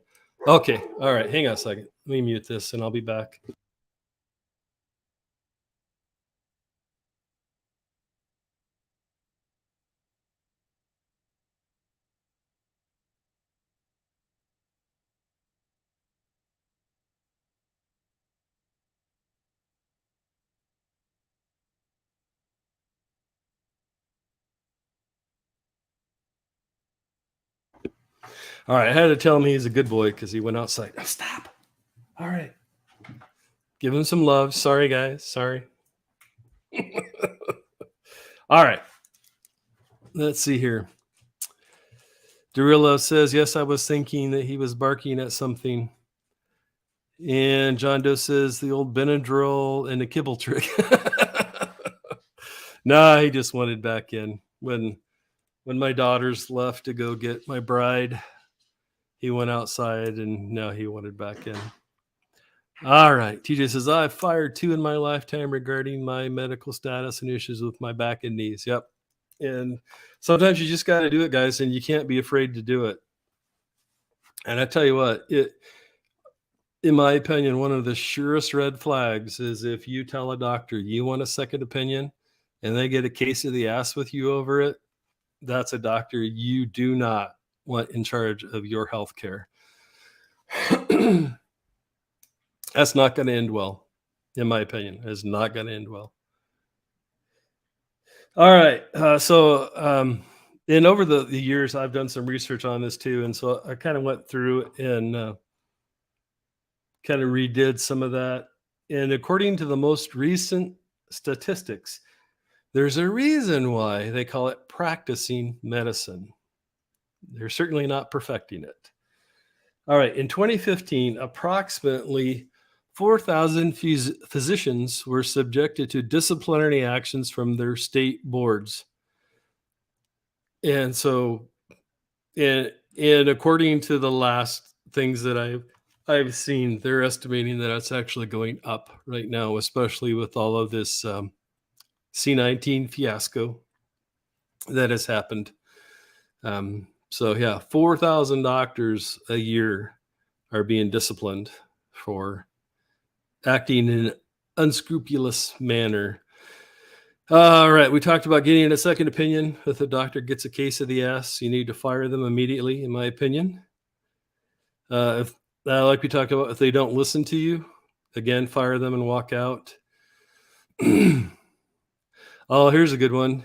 Okay, all right. Hang on a second. Let me mute this, and I'll be back. All right, I had to tell him he's a good boy because he went outside. Oh, stop. All right. Give him some love. Sorry, guys. Sorry. All right. Let's see here. Derillo says, yes, I was thinking that he was barking at something. And John Doe says, the old Benadryl and the kibble trick. Nah, he just wanted back in. When my daughters left to go get my bride, he went outside, and now he wanted back in. All right. TJ says, I've fired 2 in my lifetime regarding my medical status and issues with my back and knees. Yep. And sometimes you just got to do it, guys, and you can't be afraid to do it. And I tell you what, in my opinion, one of the surest red flags is if you tell a doctor you want a second opinion and they get a case of the ass with you over it, that's a doctor you do not want in charge of your health care. That's not going to end well, in my opinion. It's not going to end well. All right. And over the years, I've done some research on this too. And so I kind of went through and kind of redid some of that. And according to the most recent statistics, there's a reason why they call it practicing medicine. They're certainly not perfecting it. All right. In 2015, approximately 4,000 physicians were subjected to disciplinary actions from their state boards. And so, and according to the last things that I've seen, they're estimating that it's actually going up right now, especially with all of this C-19 fiasco that has happened. So yeah, 4,000 doctors a year are being disciplined for acting in an unscrupulous manner. All right, we talked about getting a second opinion. If a doctor gets a case of the ass, you need to fire them immediately, in my opinion. Like we talked about, if they don't listen to you, again, fire them and walk out. Oh, here's a good one.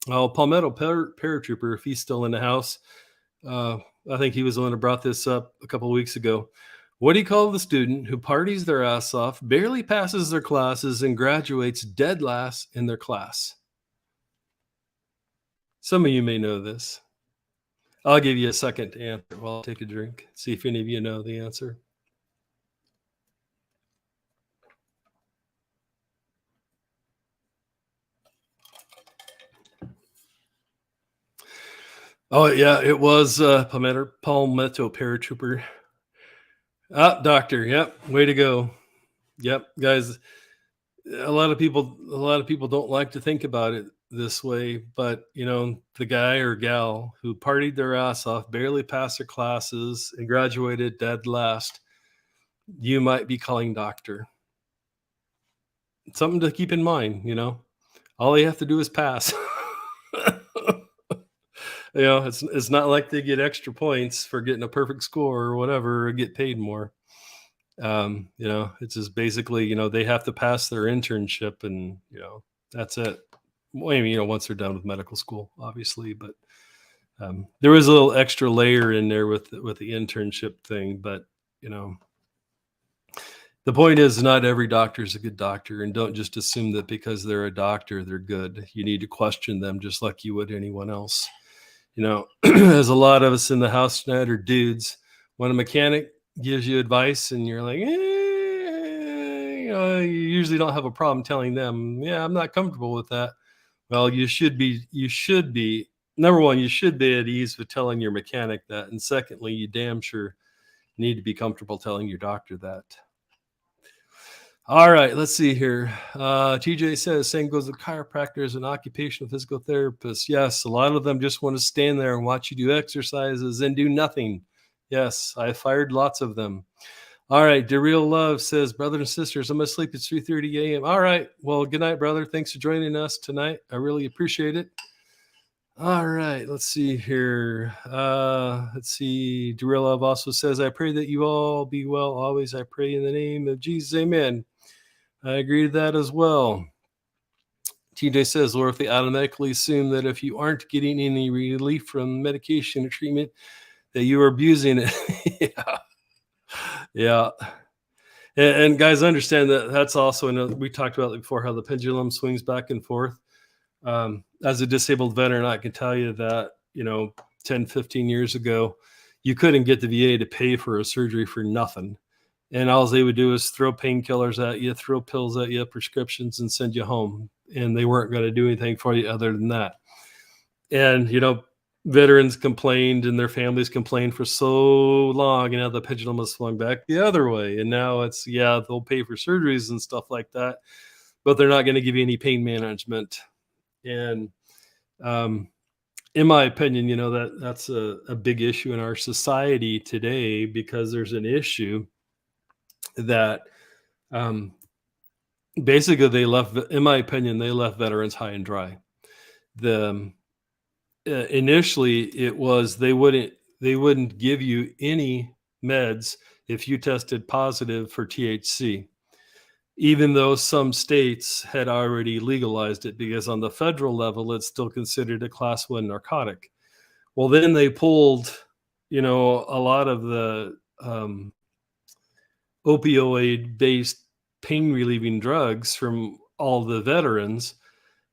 Palmetto paratrooper, if he's still in the house, I think he was the one who brought this up a couple of weeks ago. What do you call the student who parties their ass off, barely passes their classes, and graduates dead last in their class? Some of you may know this. I'll give you a second to answer while I'll take a drink. See if any of you know the answer. Oh, yeah, it was Palmetto paratrooper. Doctor. Yep. Way to go. Yep. Guys, a lot of people don't like to think about it. this way, but the guy or gal who partied their ass off, barely passed their classes, and graduated dead last, you might be calling doctor. Something to keep in mind. All you have to do is pass. It's not like they get extra points for getting a perfect score or whatever, or get paid more. It's just basically, they have to pass their internship, and that's it. Well, I mean, once they're done with medical school, obviously, but there was a little extra layer in there with the internship thing. But you know, the point is, not every doctor is a good doctor, and don't just assume that because they're a doctor, they're good. You need to question them just like you would anyone else. As a lot of us in the house tonight are dudes. When a mechanic gives you advice and you're like, you usually don't have a problem telling them, yeah, I'm not comfortable with that. Well, you should be, number one, you should be at ease with telling your mechanic that. And secondly, you damn sure need to be comfortable telling your doctor that. All right, let's see here. TJ says, same goes with chiropractors and occupational physical therapists. Yes, a lot of them just want to stand there and watch you do exercises and do nothing. Yes, I fired lots of them. All right, DeReal Love says, brothers and sisters, I'm going to sleep at 3:30 a.m. All right, well, good night, brother. Thanks for joining us tonight. I really appreciate it. All right, let's see here. Let's see. DeReal Love also says, I pray that you all be well always. I pray in the name of Jesus. Amen. I agree to that as well. TJ says, or if they automatically assume that if you aren't getting any relief from medication or treatment, that you are abusing it. Yeah. And guys, understand that that's also, we talked about it before, how the pendulum swings back and forth. As a disabled veteran, I can tell you that, 10, 15 years ago, you couldn't get the VA to pay for a surgery for nothing. And all they would do is throw painkillers at you, throw pills at you, prescriptions, and send you home. And they weren't going to do anything for you other than that. And, veterans complained and their families complained for so long, and now the pendulum has swung back the other way. And now it's, they'll pay for surgeries and stuff like that, but they're not going to give you any pain management. And in my opinion, that's a big issue in our society today, because there's an issue that basically in my opinion, they left veterans high and dry. Initially it was they wouldn't give you any meds if you tested positive for THC, even though some states had already legalized it, because on the federal level it's still considered a class 1 narcotic. Well, then they pulled a lot of the opioid based pain relieving drugs from all the veterans,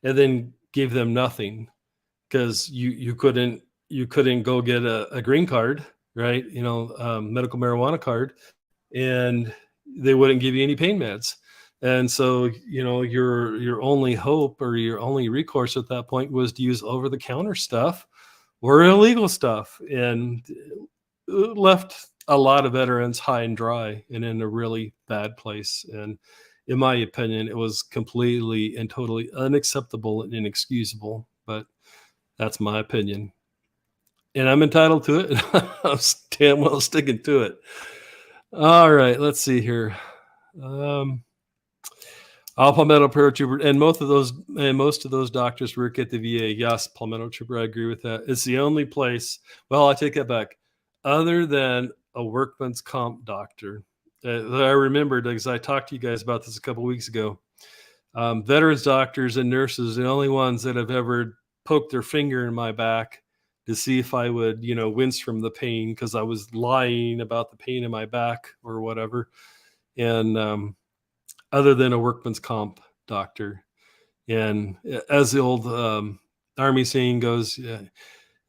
and then gave them nothing, because you couldn't go get a green card, right? Medical marijuana card, and they wouldn't give you any pain meds. And so, your only hope or your only recourse at that point was to use over the counter stuff or illegal stuff, and left a lot of veterans high and dry and in a really bad place. And in my opinion, it was completely and totally unacceptable and inexcusable. But that's my opinion, and I'm entitled to it. And I'm damn well sticking to it. All right, let's see here. All Palmetto Paratrooper, and most of those doctors work at the VA. Yes, Palmetto Trooper, I agree with that. It's the only place. Well, I take that back. Other than a workman's comp doctor, I remembered, because I talked to you guys about this a couple weeks ago. Veterans doctors and nurses are the only ones that have ever poked their finger in my back to see if I would, wince from the pain, because I was lying about the pain in my back or whatever. And other than a workman's comp doctor. And as the old Army saying goes,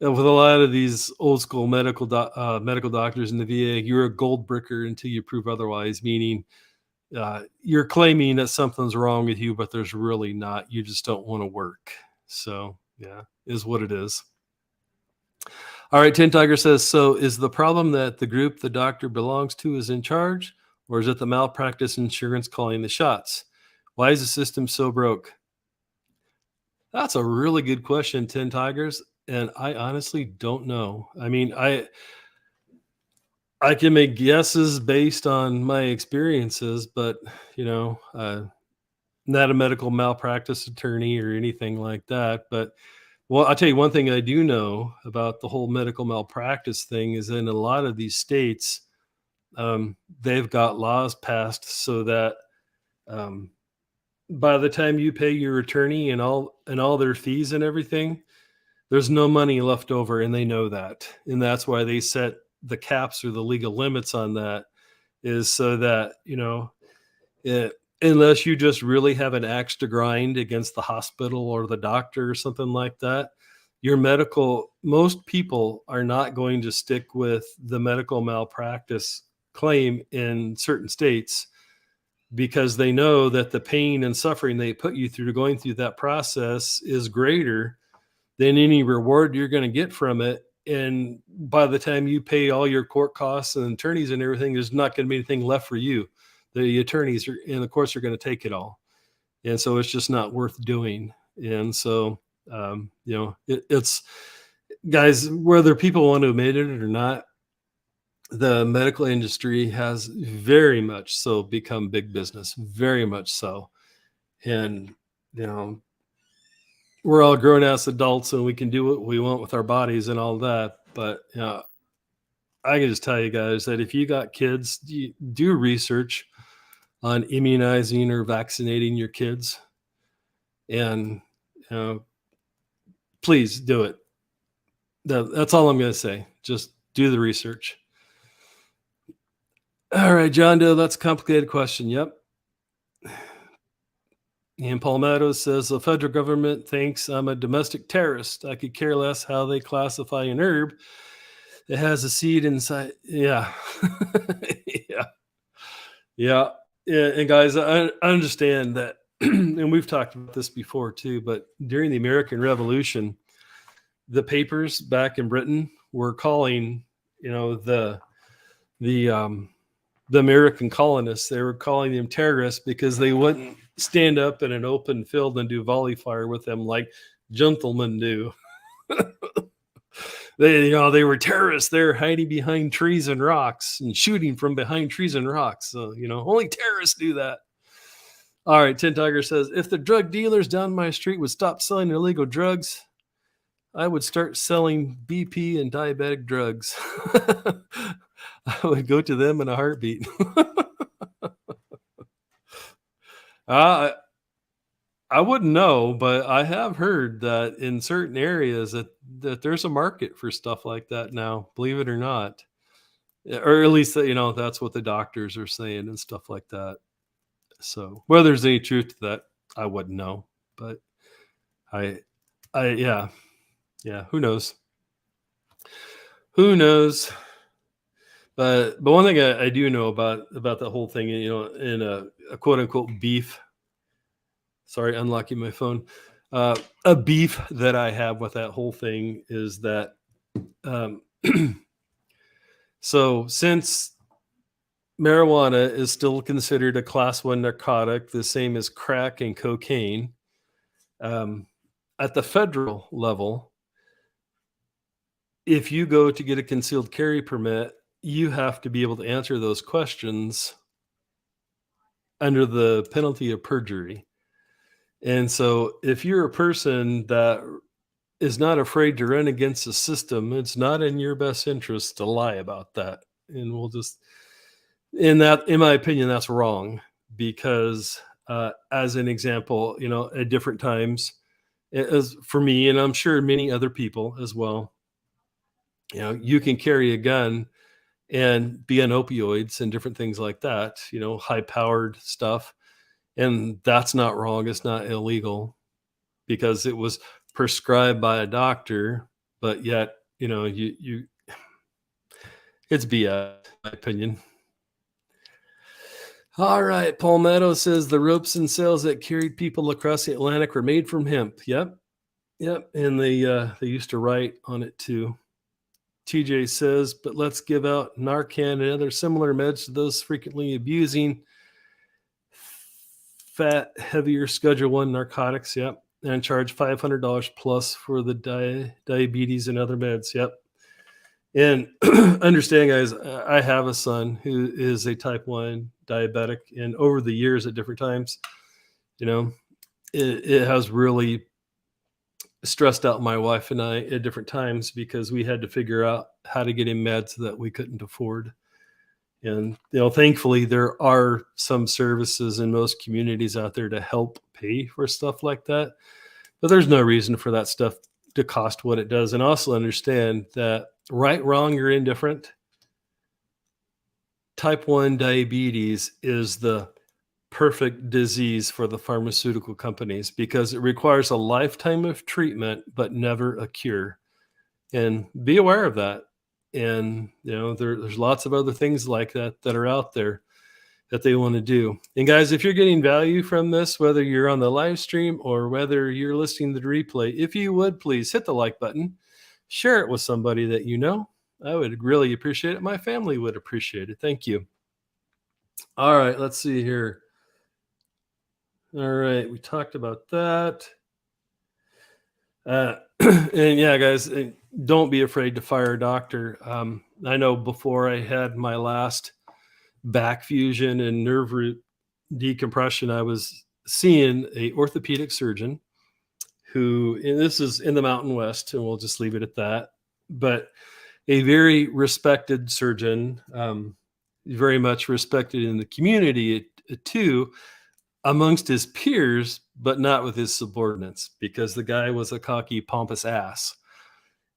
with a lot of these old school medical doctors in the VA, you're a gold bricker until you prove otherwise, meaning you're claiming that something's wrong with you, but there's really not. You just don't want to work. So, is what it is. All right, Tin Tiger says, so is the problem that the group the doctor belongs to is in charge, or is it the malpractice insurance calling the shots? Why is the system so broke? That's a really good question, 10 tigers, and I honestly don't know. I mean, I can make guesses based on my experiences, but, you know, not a medical malpractice attorney or anything like that, but well, I'll tell you one thing I do know about the whole medical malpractice thing is in a lot of these states, they've got laws passed so that, um, by the time you pay your attorney and all their fees and everything, there's no money left over, and they know that, and that's why they set the caps or the legal limits on that, is so that, you know, eh, unless you just really have an axe to grind against the hospital or the doctor or something like that, your medical most people are not going to stick with the medical malpractice claim in certain states because they know that the pain and suffering they put you through going through that process is greater than any reward you're going to get from it. And by the time you pay all your court costs and attorneys and everything, there's not going to be anything left for you. The attorneys are, and the courts are going to take it all. And so it's just not worth doing. And so, you know, it's guys, whether people want to admit it or not, the medical industry has very much so become big business, very much so. And, you know, we're all grown ass adults and we can do what we want with our bodies and all that. But you know, I can just tell you guys that if you got kids, do research on immunizing or vaccinating your kids, and you know, please do it. That's all I'm going to say. Just do the research. All right, John Doe, that's a complicated question. Yep. And Palmetto says the federal government thinks I'm a domestic terrorist. I could care less how they classify an herb. It has a seed inside. Yeah. Yeah. Yeah. Yeah. And guys, I understand that. And we've talked about this before too, but during the American Revolution, the papers back in Britain were calling, you know, the American colonists, they were calling them terrorists because they wouldn't stand up in an open field and do volley fire with them like gentlemen do. They were terrorists. They're hiding behind trees and rocks and shooting from behind trees and rocks. So, you know, only terrorists do that. All right, Tin Tiger says, if the drug dealers down my street would stop selling illegal drugs, I would start selling BP and diabetic drugs. I would go to them in a heartbeat. uh, I wouldn't know, but I have heard that in certain areas that there's a market for stuff like that now, believe it or not. Or at least, you know, that's what the doctors are saying and stuff like that. So whether there's any truth to that, I wouldn't know. But I yeah, yeah, who knows? Who knows? But one thing I do know about the whole thing, you know, in a quote unquote beef. Sorry, unlocking my phone. A beef that I have with that whole thing is that, um, so since marijuana is still considered a class one narcotic, the same as crack and cocaine, um, at the federal level, if you go to get a concealed carry permit, you have to be able to answer those questions under the penalty of perjury. And so if you're a person that is not afraid to run against the system, it's not in your best interest to lie about that. And we'll just, in my opinion, that's wrong because, as an example, you know, at different times, as for me, and I'm sure many other people as well, you know, you can carry a gun and be on opioids and different things like that, you know, high powered stuff. And that's not wrong. It's not illegal because it was prescribed by a doctor, but yet, you know, it's BS, in my opinion. All right. Palmetto says the ropes and sails that carried people across the Atlantic were made from hemp. Yep. Yep. And they used to write on it too. TJ says, but let's give out Narcan and other similar meds to those frequently abusing fat, heavier Schedule 1 narcotics. Yep. and charge $500 plus for the diabetes and other meds. Yep. And understand, guys, I have a son who is a type 1 diabetic. And over the years at different times, you know, it has really stressed out my wife and I at different times because we had to figure out how to get him meds that we couldn't afford. And, thankfully, there are some services in most communities out there to help pay for stuff like that. But there's no reason for that stuff to cost what it does. And also understand that right, wrong, or indifferent, type 1 diabetes is the perfect disease for the pharmaceutical companies because it requires a lifetime of treatment, but never a cure. And be aware of that. And, there's lots of other things like that that are out there that they want to do. And guys, if you're getting value from this, whether you're on the live stream or whether you're listening to the replay, if you would please hit the like button, share it with somebody that you know. I would really appreciate it. My family would appreciate it. Thank you. All right, let's see here. All right, we talked about that. And yeah, guys, don't be afraid to fire a doctor. I know before I had my last back fusion and nerve root decompression, I was seeing a orthopedic surgeon who, and this is in the Mountain West, and we'll just leave it at that, but a very respected surgeon, very much respected in the community too, amongst his peers, but not with his subordinates, because the guy was a cocky, pompous ass.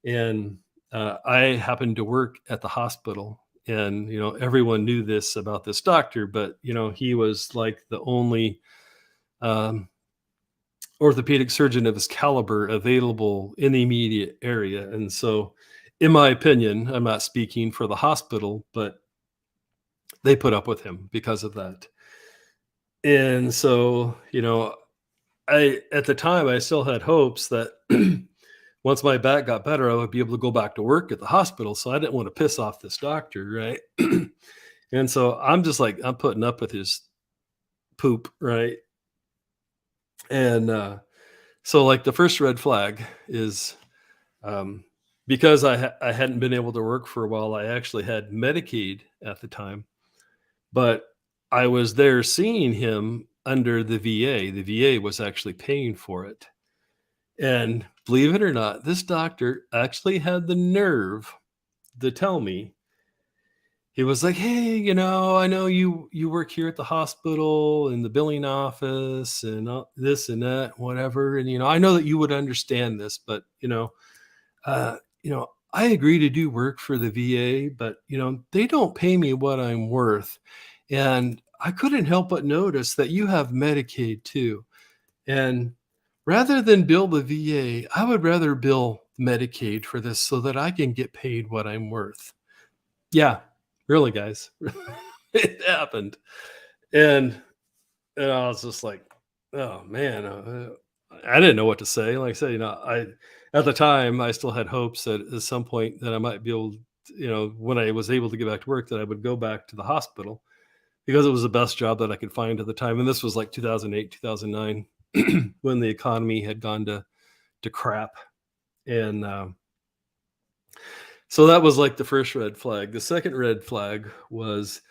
And I happened to work at the hospital, and everyone knew this about this doctor, but he was like the only um, orthopedic surgeon of his caliber available in the immediate area. And so, in my opinion, I'm not speaking for the hospital, but they put up with him because of that. And so, I at the time I still had hopes that once my back got better, I would be able to go back to work at the hospital. So I didn't want to piss off this doctor, right? And so I'm just like, I'm putting up with his poop, right? And so, like, the first red flag is um, because I hadn't been able to work for a while. I actually had Medicaid at the time, but I was there seeing him under the VA. The VA was actually paying for it. And believe it or not, this doctor actually had the nerve to tell me, he was like, "Hey, I know you work here at the hospital in the billing office and this and that, whatever. And I know that you would understand this, but uh, I agree to do work for the VA, but they don't pay me what I'm worth. And I couldn't help but notice that you have Medicaid too. And rather than bill the VA, I would rather bill Medicaid for this so that I can get paid what I'm worth." Yeah, really, guys. It happened. And I was just like, "Oh, man." I didn't know what to say. Like I said, I at the time, I still had hopes that at some point that I might be able to, when I was able to get back to work, that I would go back to the hospital because it was the best job that I could find at the time. And this was like 2008, 2009, when the economy had gone to crap. And so that was like the first red flag. The second red flag was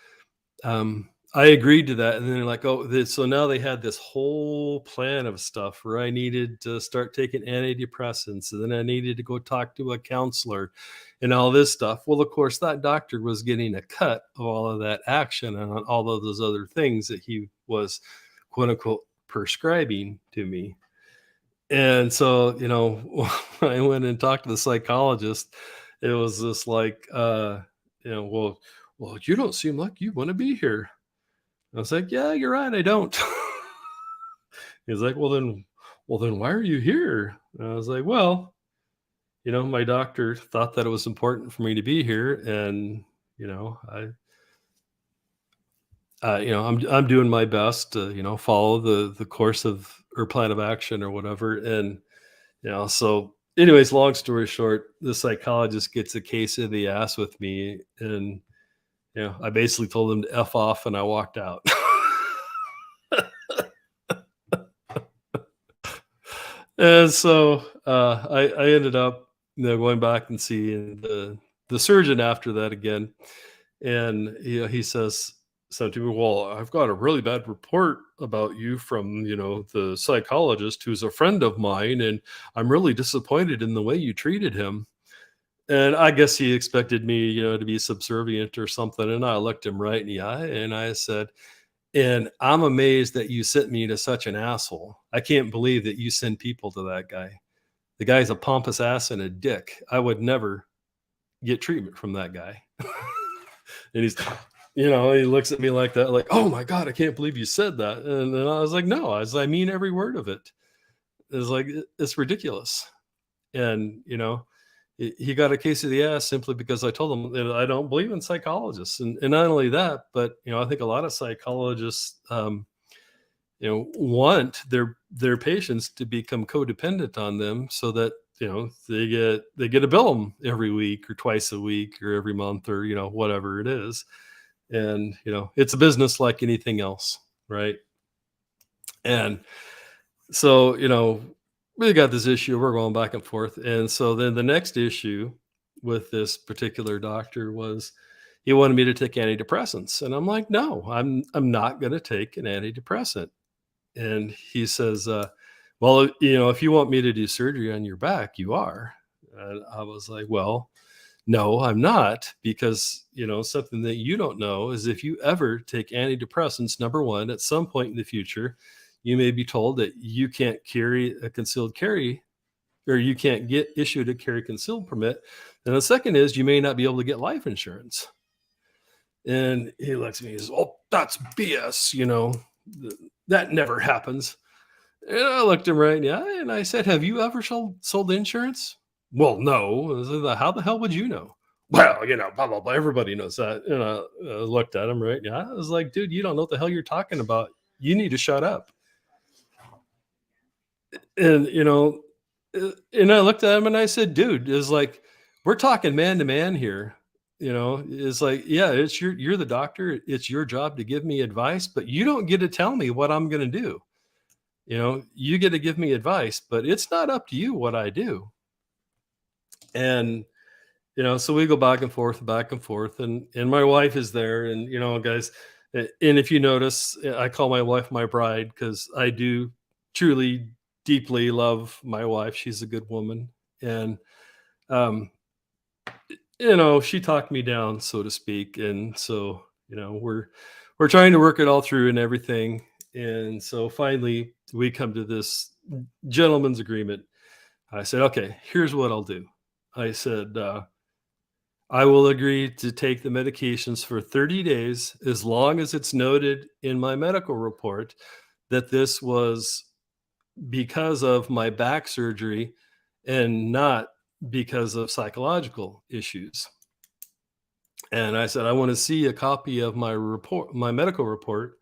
I agreed to that, and then they're like, "Oh, so now they had this whole plan of stuff where I needed to start taking antidepressants, and then I needed to go talk to a counselor, and all this stuff." Well, of course, that doctor was getting a cut of all of that action and on all of those other things that he was, quote unquote, prescribing to me. And so, when I went and talked to the psychologist, it was just like, well, you don't seem like you want to be here. I was like, "Yeah, you're right, I don't." He's like, "Well then why are you here?" And I was like, "Well, my doctor thought that it was important for me to be here, and I I'm doing my best to, follow the course of or plan of action or whatever." And so anyways, long story short, the psychologist gets a case of the ass with me, and I basically told him to F off, and I walked out. And so, I ended up, going back and seeing the surgeon after that again, and, he says something to me, "Well, I've got a really bad report about you from, the psychologist who's a friend of mine, and I'm really disappointed in the way you treated him." And I guess he expected me, to be subservient or something, and I looked him right in the eye and I said, "And I'm amazed that you sent me to such an asshole. I can't believe that you send people to that guy. The guy's a pompous ass and a dick. I would never get treatment from that guy." And he looks at me like that, like, "Oh my God, I can't believe you said that." And then I was like, "No, I mean every word of it." It's like, it's ridiculous. And, he got a case of the ass simply because I told him that I don't believe in psychologists. And not only that, but, I think a lot of psychologists, want their patients to become codependent on them so that, they get to bill them every week or twice a week or every month or, whatever it is. And, it's a business like anything else, right? And so, we got this issue, we're going back and forth. And so then the next issue with this particular doctor was he wanted me to take antidepressants. And I'm like, no, I'm not going to take an antidepressant. And he says, "Well, if you want me to do surgery on your back, you are." And I was like, "Well, no, I'm not, because, something that you don't know is if you ever take antidepressants, number one, at some point in the future, you may be told that you can't carry a concealed carry, or you can't get issued a carry concealed permit. And the second is you may not be able to get life insurance." And he looks at me and says, "Oh, that's BS. That never happens." And I looked him right in the eye and I said, "Have you ever sold insurance?" "Well, no." I said, "How the hell would you know?" "Well, blah, blah, blah. Everybody knows that." And I looked at him right in the eye. I was like, "Dude, you don't know what the hell you're talking about. You need to shut up." And, and I looked at him and I said, "Dude, is like, we're talking man to man here. It's like, yeah, you're the doctor. It's your job to give me advice, but you don't get to tell me what I'm going to do. You get to give me advice, but it's not up to you what I do." And, so we go back and forth, and my wife is there, and, guys, and if you notice, I call my wife my bride because I do truly deeply love my wife. She's a good woman. And, um, she talked me down, so to speak. And so, we're trying to work it all through and everything. And so finally we come to this gentleman's agreement. I said, "Okay, here's what I'll do." I said, "I will agree to take the medications for 30 days as long as it's noted in my medical report that this was because of my back surgery and not because of psychological issues." And I said, "I want to see a copy of my medical report,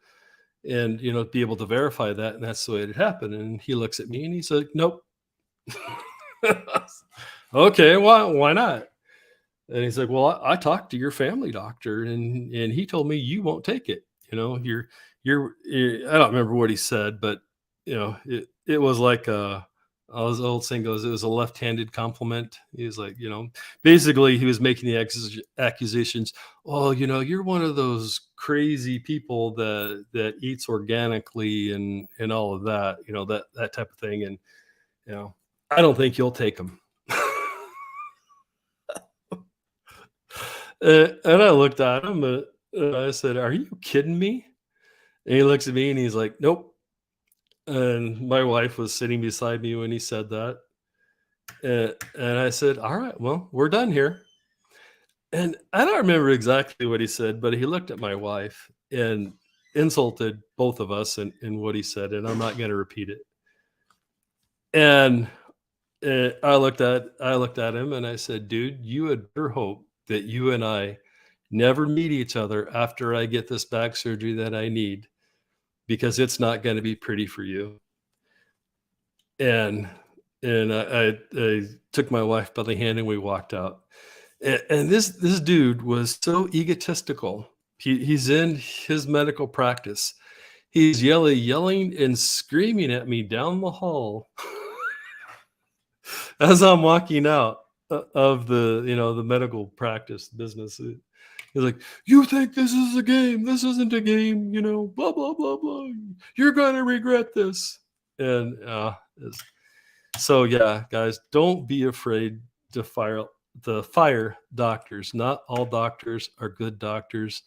and, be able to verify that." And that's the way it happened. And he looks at me and he's like, "Nope." "Okay, why not?" And he's like, "Well, I talked to your family doctor, and he told me you won't take it. I don't remember what he said, but, it was like, as the old saying goes, it was a left-handed compliment. He was like, basically he was making the accusations. "Oh, you're one of those crazy people that eats organically and all of that, that type of thing. And, you know, I don't think you'll take them." And I looked at him, and I said, "Are you kidding me?" And he looks at me and he's like, "Nope." And my wife was sitting beside me when he said that. And I said, "All right, well, we're done here." And I don't remember exactly what he said, but he looked at my wife and insulted both of us in what he said. And I'm not going to repeat it. And I looked at him and I said, "Dude, you had better hope that you and I never meet each other after I get this back surgery that I need, because it's not going to be pretty for you." And I took my wife by the hand and we walked out. And this dude was so egotistical. He's in his medical practice. He's yelling and screaming at me down the hall As I'm walking out of the medical practice business, he's like, "You think this is a game? This isn't a game, blah blah blah blah. You're gonna regret this." And so yeah, guys, don't be afraid to fire doctors. Not all doctors are good doctors.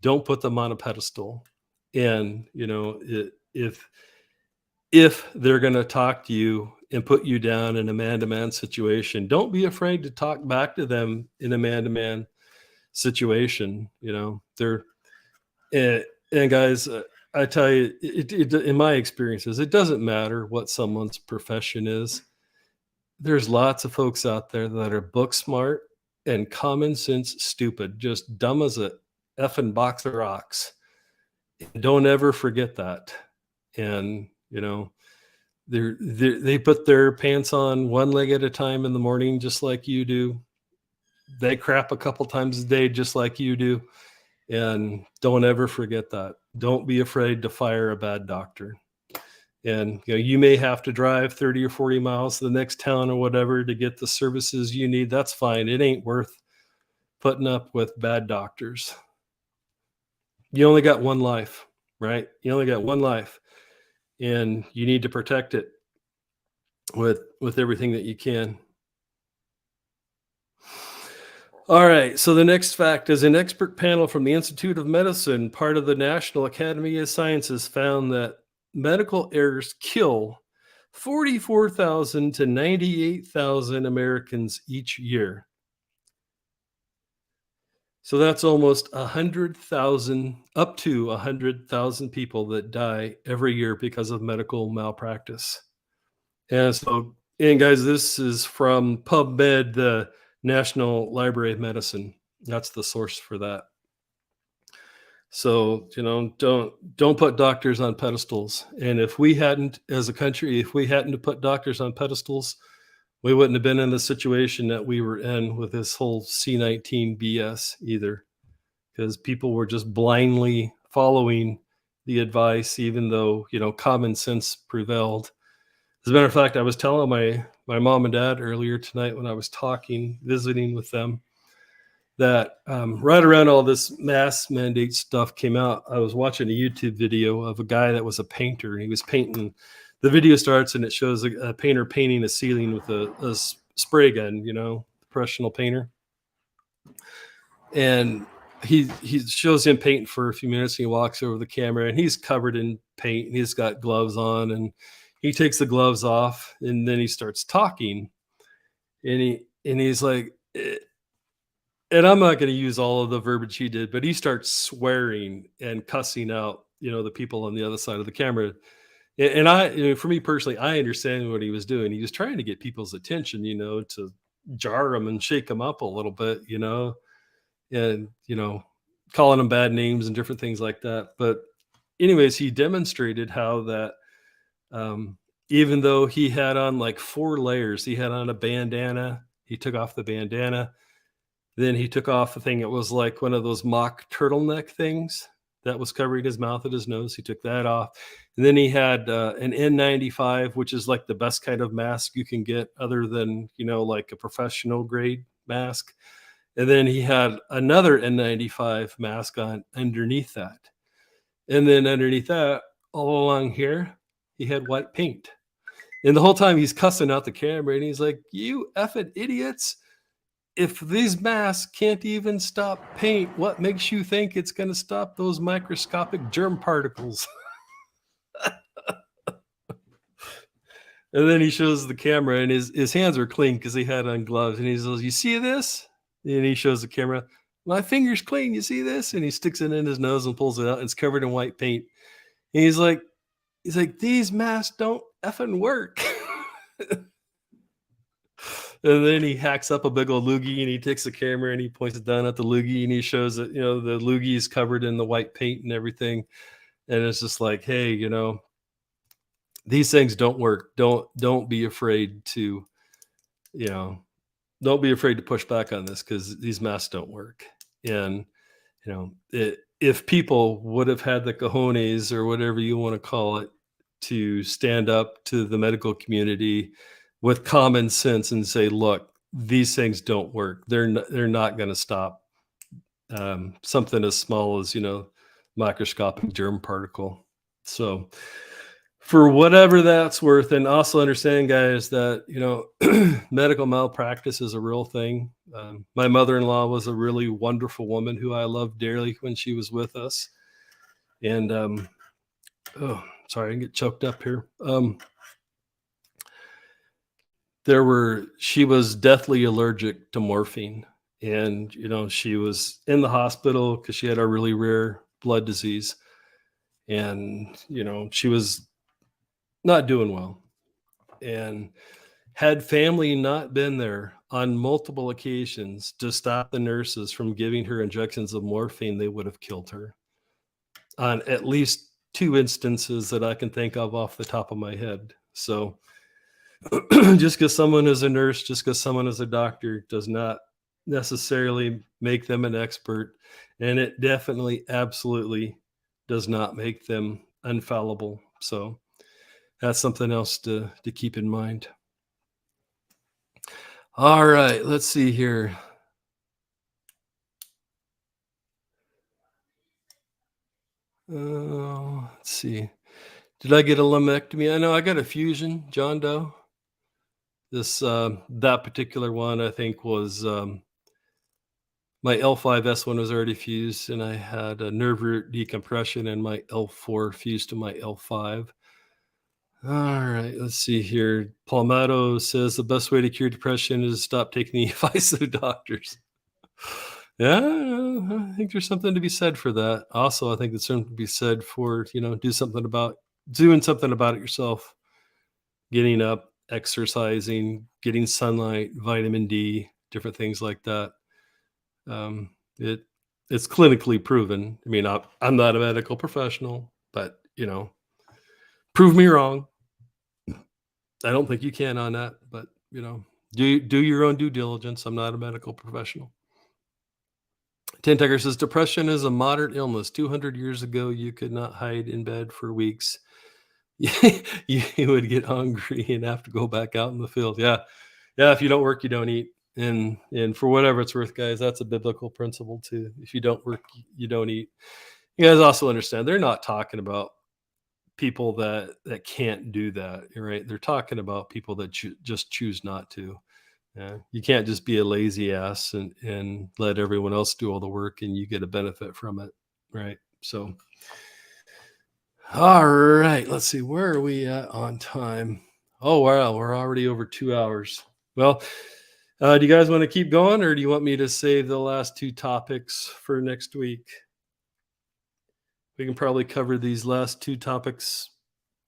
Don't put them on a pedestal. And if they're going to talk to you and put you down in a man-to-man situation, don't be afraid to talk back to them in a man-to-man situation. They're and guys, I tell you, in my experiences, it doesn't matter what someone's profession is. There's lots of folks out there that are book smart and common sense stupid, just dumb as a effing box of rocks. Don't ever forget that. And they put their pants on one leg at a time in the morning, just like you do. They crap a couple times a day, just like you do. And don't ever forget that. Don't be afraid to fire a bad doctor. And you may have to drive 30 or 40 miles to the next town or whatever to get the services you need. That's fine. It ain't worth putting up with bad doctors. You only got one life, right? You only got one life, and you need to protect it with everything that you can. All right, so the next fact is an expert panel from the Institute of Medicine, part of the National Academy of Sciences, found that medical errors kill 44,000 to 98,000 Americans each year. So that's almost 100,000, up to 100,000 people that die every year because of medical malpractice. And guys, this is from PubMed, the National Library of Medicine. That's the source for that. So, don't put doctors on pedestals. And if we hadn't, as a country, if we hadn't to put doctors on pedestals, we wouldn't have been in the situation that we were in with this whole C-19 BS either, because people were just blindly following the advice, even though, common sense prevailed. As a matter of fact, I was telling my mom and dad earlier tonight when I was visiting with them, that right around all this mask mandate stuff came out, I was watching a YouTube video of a guy that was a painter, and he was painting. The video starts and it shows a painter painting a ceiling with a spray gun, professional painter. And he shows him painting for a few minutes, and he walks over the camera, and he's covered in paint, and he's got gloves on, and he takes the gloves off, and then he starts talking, and he's like, and I'm not going to use all of the verbiage he did, but he starts swearing and cussing out, the people on the other side of the camera. And for me personally, I understand what he was doing. He was trying to get people's attention, to jar them and shake them up a little bit, and, calling them bad names and different things like that. But anyways, he demonstrated how that, even though he had on like 4 layers, he had on a bandana, he took off the bandana, then he took off the thing. It was like one of those mock turtleneck things that was covering his mouth and his nose. He took that off. And then he had an N95, which is like the best kind of mask you can get other than, like a professional grade mask. And then he had another N95 mask on underneath that. And then underneath that, all along here, he had white paint. And the whole time he's cussing out the camera, and he's like, "You effing idiots. If these masks can't even stop paint, what makes you think it's going to stop those microscopic germ particles?" And then he shows the camera, and his hands are clean because he had on gloves. And he says, "You see this?" And he shows the camera, "My finger's clean. You see this?" And he sticks it in his nose and pulls it out. And it's covered in white paint. And he's like, "These masks don't effing work." And then he hacks up a big old loogie, and he takes the camera and he points it down at the loogie, and he shows that, the loogie is covered in the white paint and everything. And it's just like, hey, these things don't work. Don't be afraid to, don't be afraid to push back on this, because these masks don't work. And, if people would have had the cojones, or whatever you want to call it, to stand up to the medical community with common sense and say, look, these things don't work. They're not going to stop something as small as, microscopic germ particle. So for whatever that's worth, and also understand, guys, that medical malpractice is a real thing. My mother-in-law was a really wonderful woman who I loved dearly when she was with us. And oh, sorry, I get choked up here. She was deathly allergic to morphine, and she was in the hospital because she had a really rare blood disease, and she was not doing well. And had family not been there on multiple occasions to stop the nurses from giving her injections of morphine, they would have killed her on at least two instances that I can think of off the top of my head. So just because someone is a nurse, just because someone is a doctor, does not necessarily make them an expert. And it definitely, absolutely does not make them infallible. So that's something else to keep in mind. All right, let's see here. Let's see. Did I get a lumpectomy? I know I got a fusion, John Doe. That particular one, I think, was my L5S1 was already fused, and I had a nerve root decompression, and my L4 fused to my L5. All right, let's see here. Palmetto says the best way to cure depression is stop taking the advice of doctors. Yeah, I think there's something to be said for that. Also, I think there's something to be said for, doing something about it yourself. Getting up, exercising, getting sunlight, vitamin D, different things like that. Um, it it's clinically proven. I mean, I'm not a medical professional, but prove me wrong. I don't think you can on that, but do your own due diligence. I'm not a medical professional. Tin Tiger says depression is a modern illness. 200 years ago, you could not hide in bed for weeks. You would get hungry and have to go back out in the field. Yeah, yeah. If you don't work, you don't eat. And for whatever it's worth, guys, that's a biblical principle too. If you don't work, you don't eat. You guys also understand they're not talking about people that can't do that, right? They're talking about people that just choose not to. Yeah, you can't just be a lazy ass and let everyone else do all the work and you get a benefit from it, right? So, all right, let's see, where are we at on time? Oh wow, we're already over 2 hours. Well, do you guys want to keep going, or do you want me to save the last two topics for next week? We can probably cover these last two topics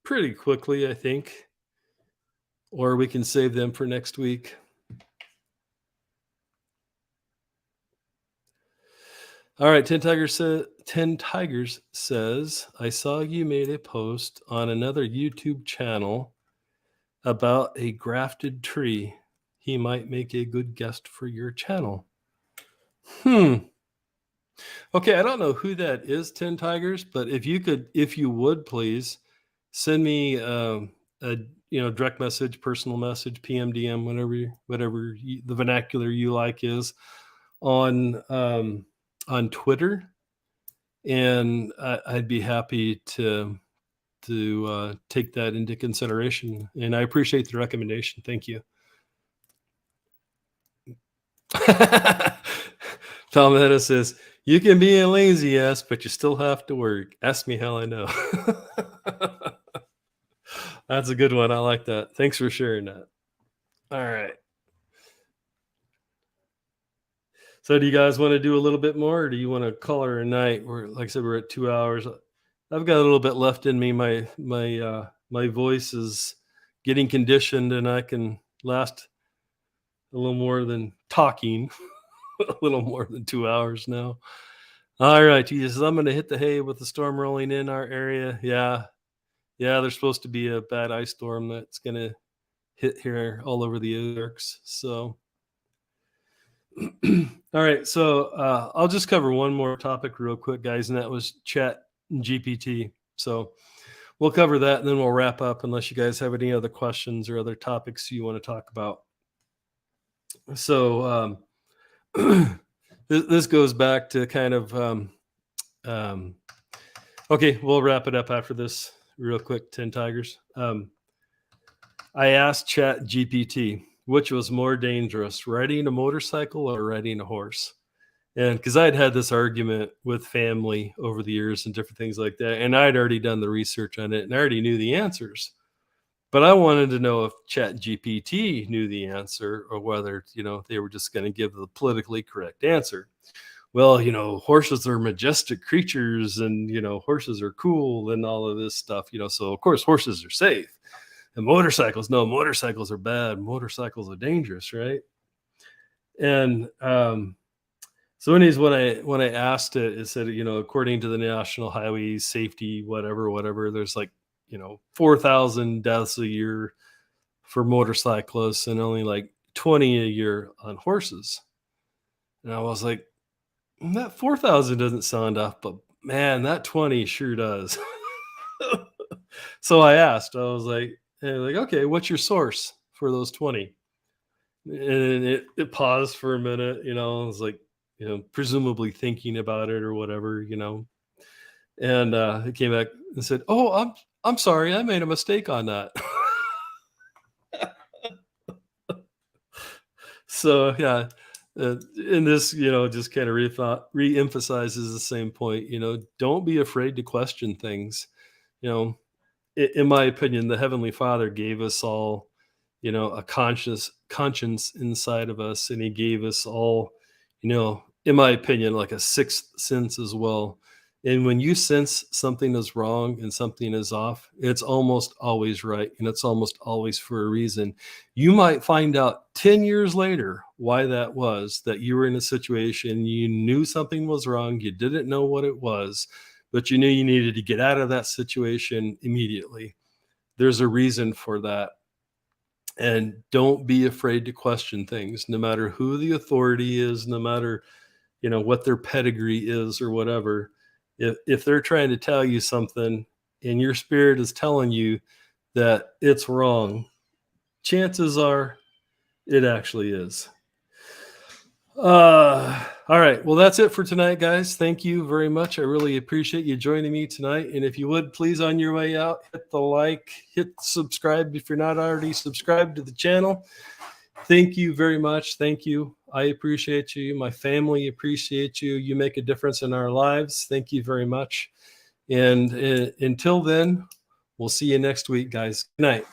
pretty quickly, I think, or we can save them for next week. All right, 10 Tigers says, I saw you made a post on another YouTube channel about a grafted tree. He might make a good guest for your channel. Okay, I don't know who that is, 10 Tigers, but if you would please send me a direct message, personal message, PMDM, whatever the vernacular you like is on Twitter, and I'd be happy to take that into consideration. And I appreciate the recommendation. Thank you. Palmetto says, you can be a lazy ass, but you still have to work. Ask me how I know. That's a good one. I like that. Thanks for sharing that. All right. So do you guys want to do a little bit more, or do you want to call her a night? Like I said, we're at 2 hours. I've got a little bit left in me. My voice is getting conditioned, and I can last a little more than talking, a little more than 2 hours now. All right, Jesus, I'm going to hit the hay with the storm rolling in our area. Yeah, there's supposed to be a bad ice storm that's going to hit here all over the Ozarks. So, all right, so I'll just cover one more topic real quick, guys, and that was Chat GPT. So we'll cover that and then we'll wrap up unless you guys have any other questions or other topics you want to talk about. So this goes back to kind of um, okay, we'll wrap it up after this real quick. 10 tigers. I asked Chat GPT which was more dangerous, riding a motorcycle or riding a horse. And because I'd had this argument with family over the years and different things like that, and I'd already done the research on it and I already knew the answers. But I wanted to know if Chat GPT knew the answer or whether, they were just going to give the politically correct answer. Well, horses are majestic creatures and, horses are cool and all of this stuff, so of course horses are safe. And motorcycles, no, motorcycles are bad. Motorcycles are dangerous, right? And so anyways, when I asked it, it said, according to the National Highway Safety, whatever, there's like, 4,000 deaths a year for motorcyclists and only like 20 a year on horses. And I was like, that 4,000 doesn't sound off, but man, that 20 sure does. So I asked, I was like, okay, what's your source for those 20? And it paused for a minute, I was like, presumably thinking about it or whatever, and it came back and said, "Oh, I'm sorry, I made a mistake on that." So yeah, and this, just kind of re-emphasizes the same point. Don't be afraid to question things. You know, in my opinion, the Heavenly Father gave us all, a conscience inside of us, and He gave us all, in my opinion, like a sixth sense as well. And when you sense something is wrong and something is off, it's almost always right, and it's almost always for a reason. You might find out 10 years later why that was, that you were in a situation, you knew something was wrong, you didn't know what it was, but you knew you needed to get out of that situation immediately. There's a reason for that. And don't be afraid to question things, no matter who the authority is, no matter, what their pedigree is or whatever. If they're trying to tell you something and your spirit is telling you that it's wrong, chances are it actually is. All right. Well, that's it for tonight, guys. Thank you very much. I really appreciate you joining me tonight. And if you would, please, on your way out, hit the like, hit subscribe if you're not already subscribed to the channel. Thank you very much. Thank you. I appreciate you. My family appreciates you. You make a difference in our lives. Thank you very much. And until then, we'll see you next week, guys. Good night.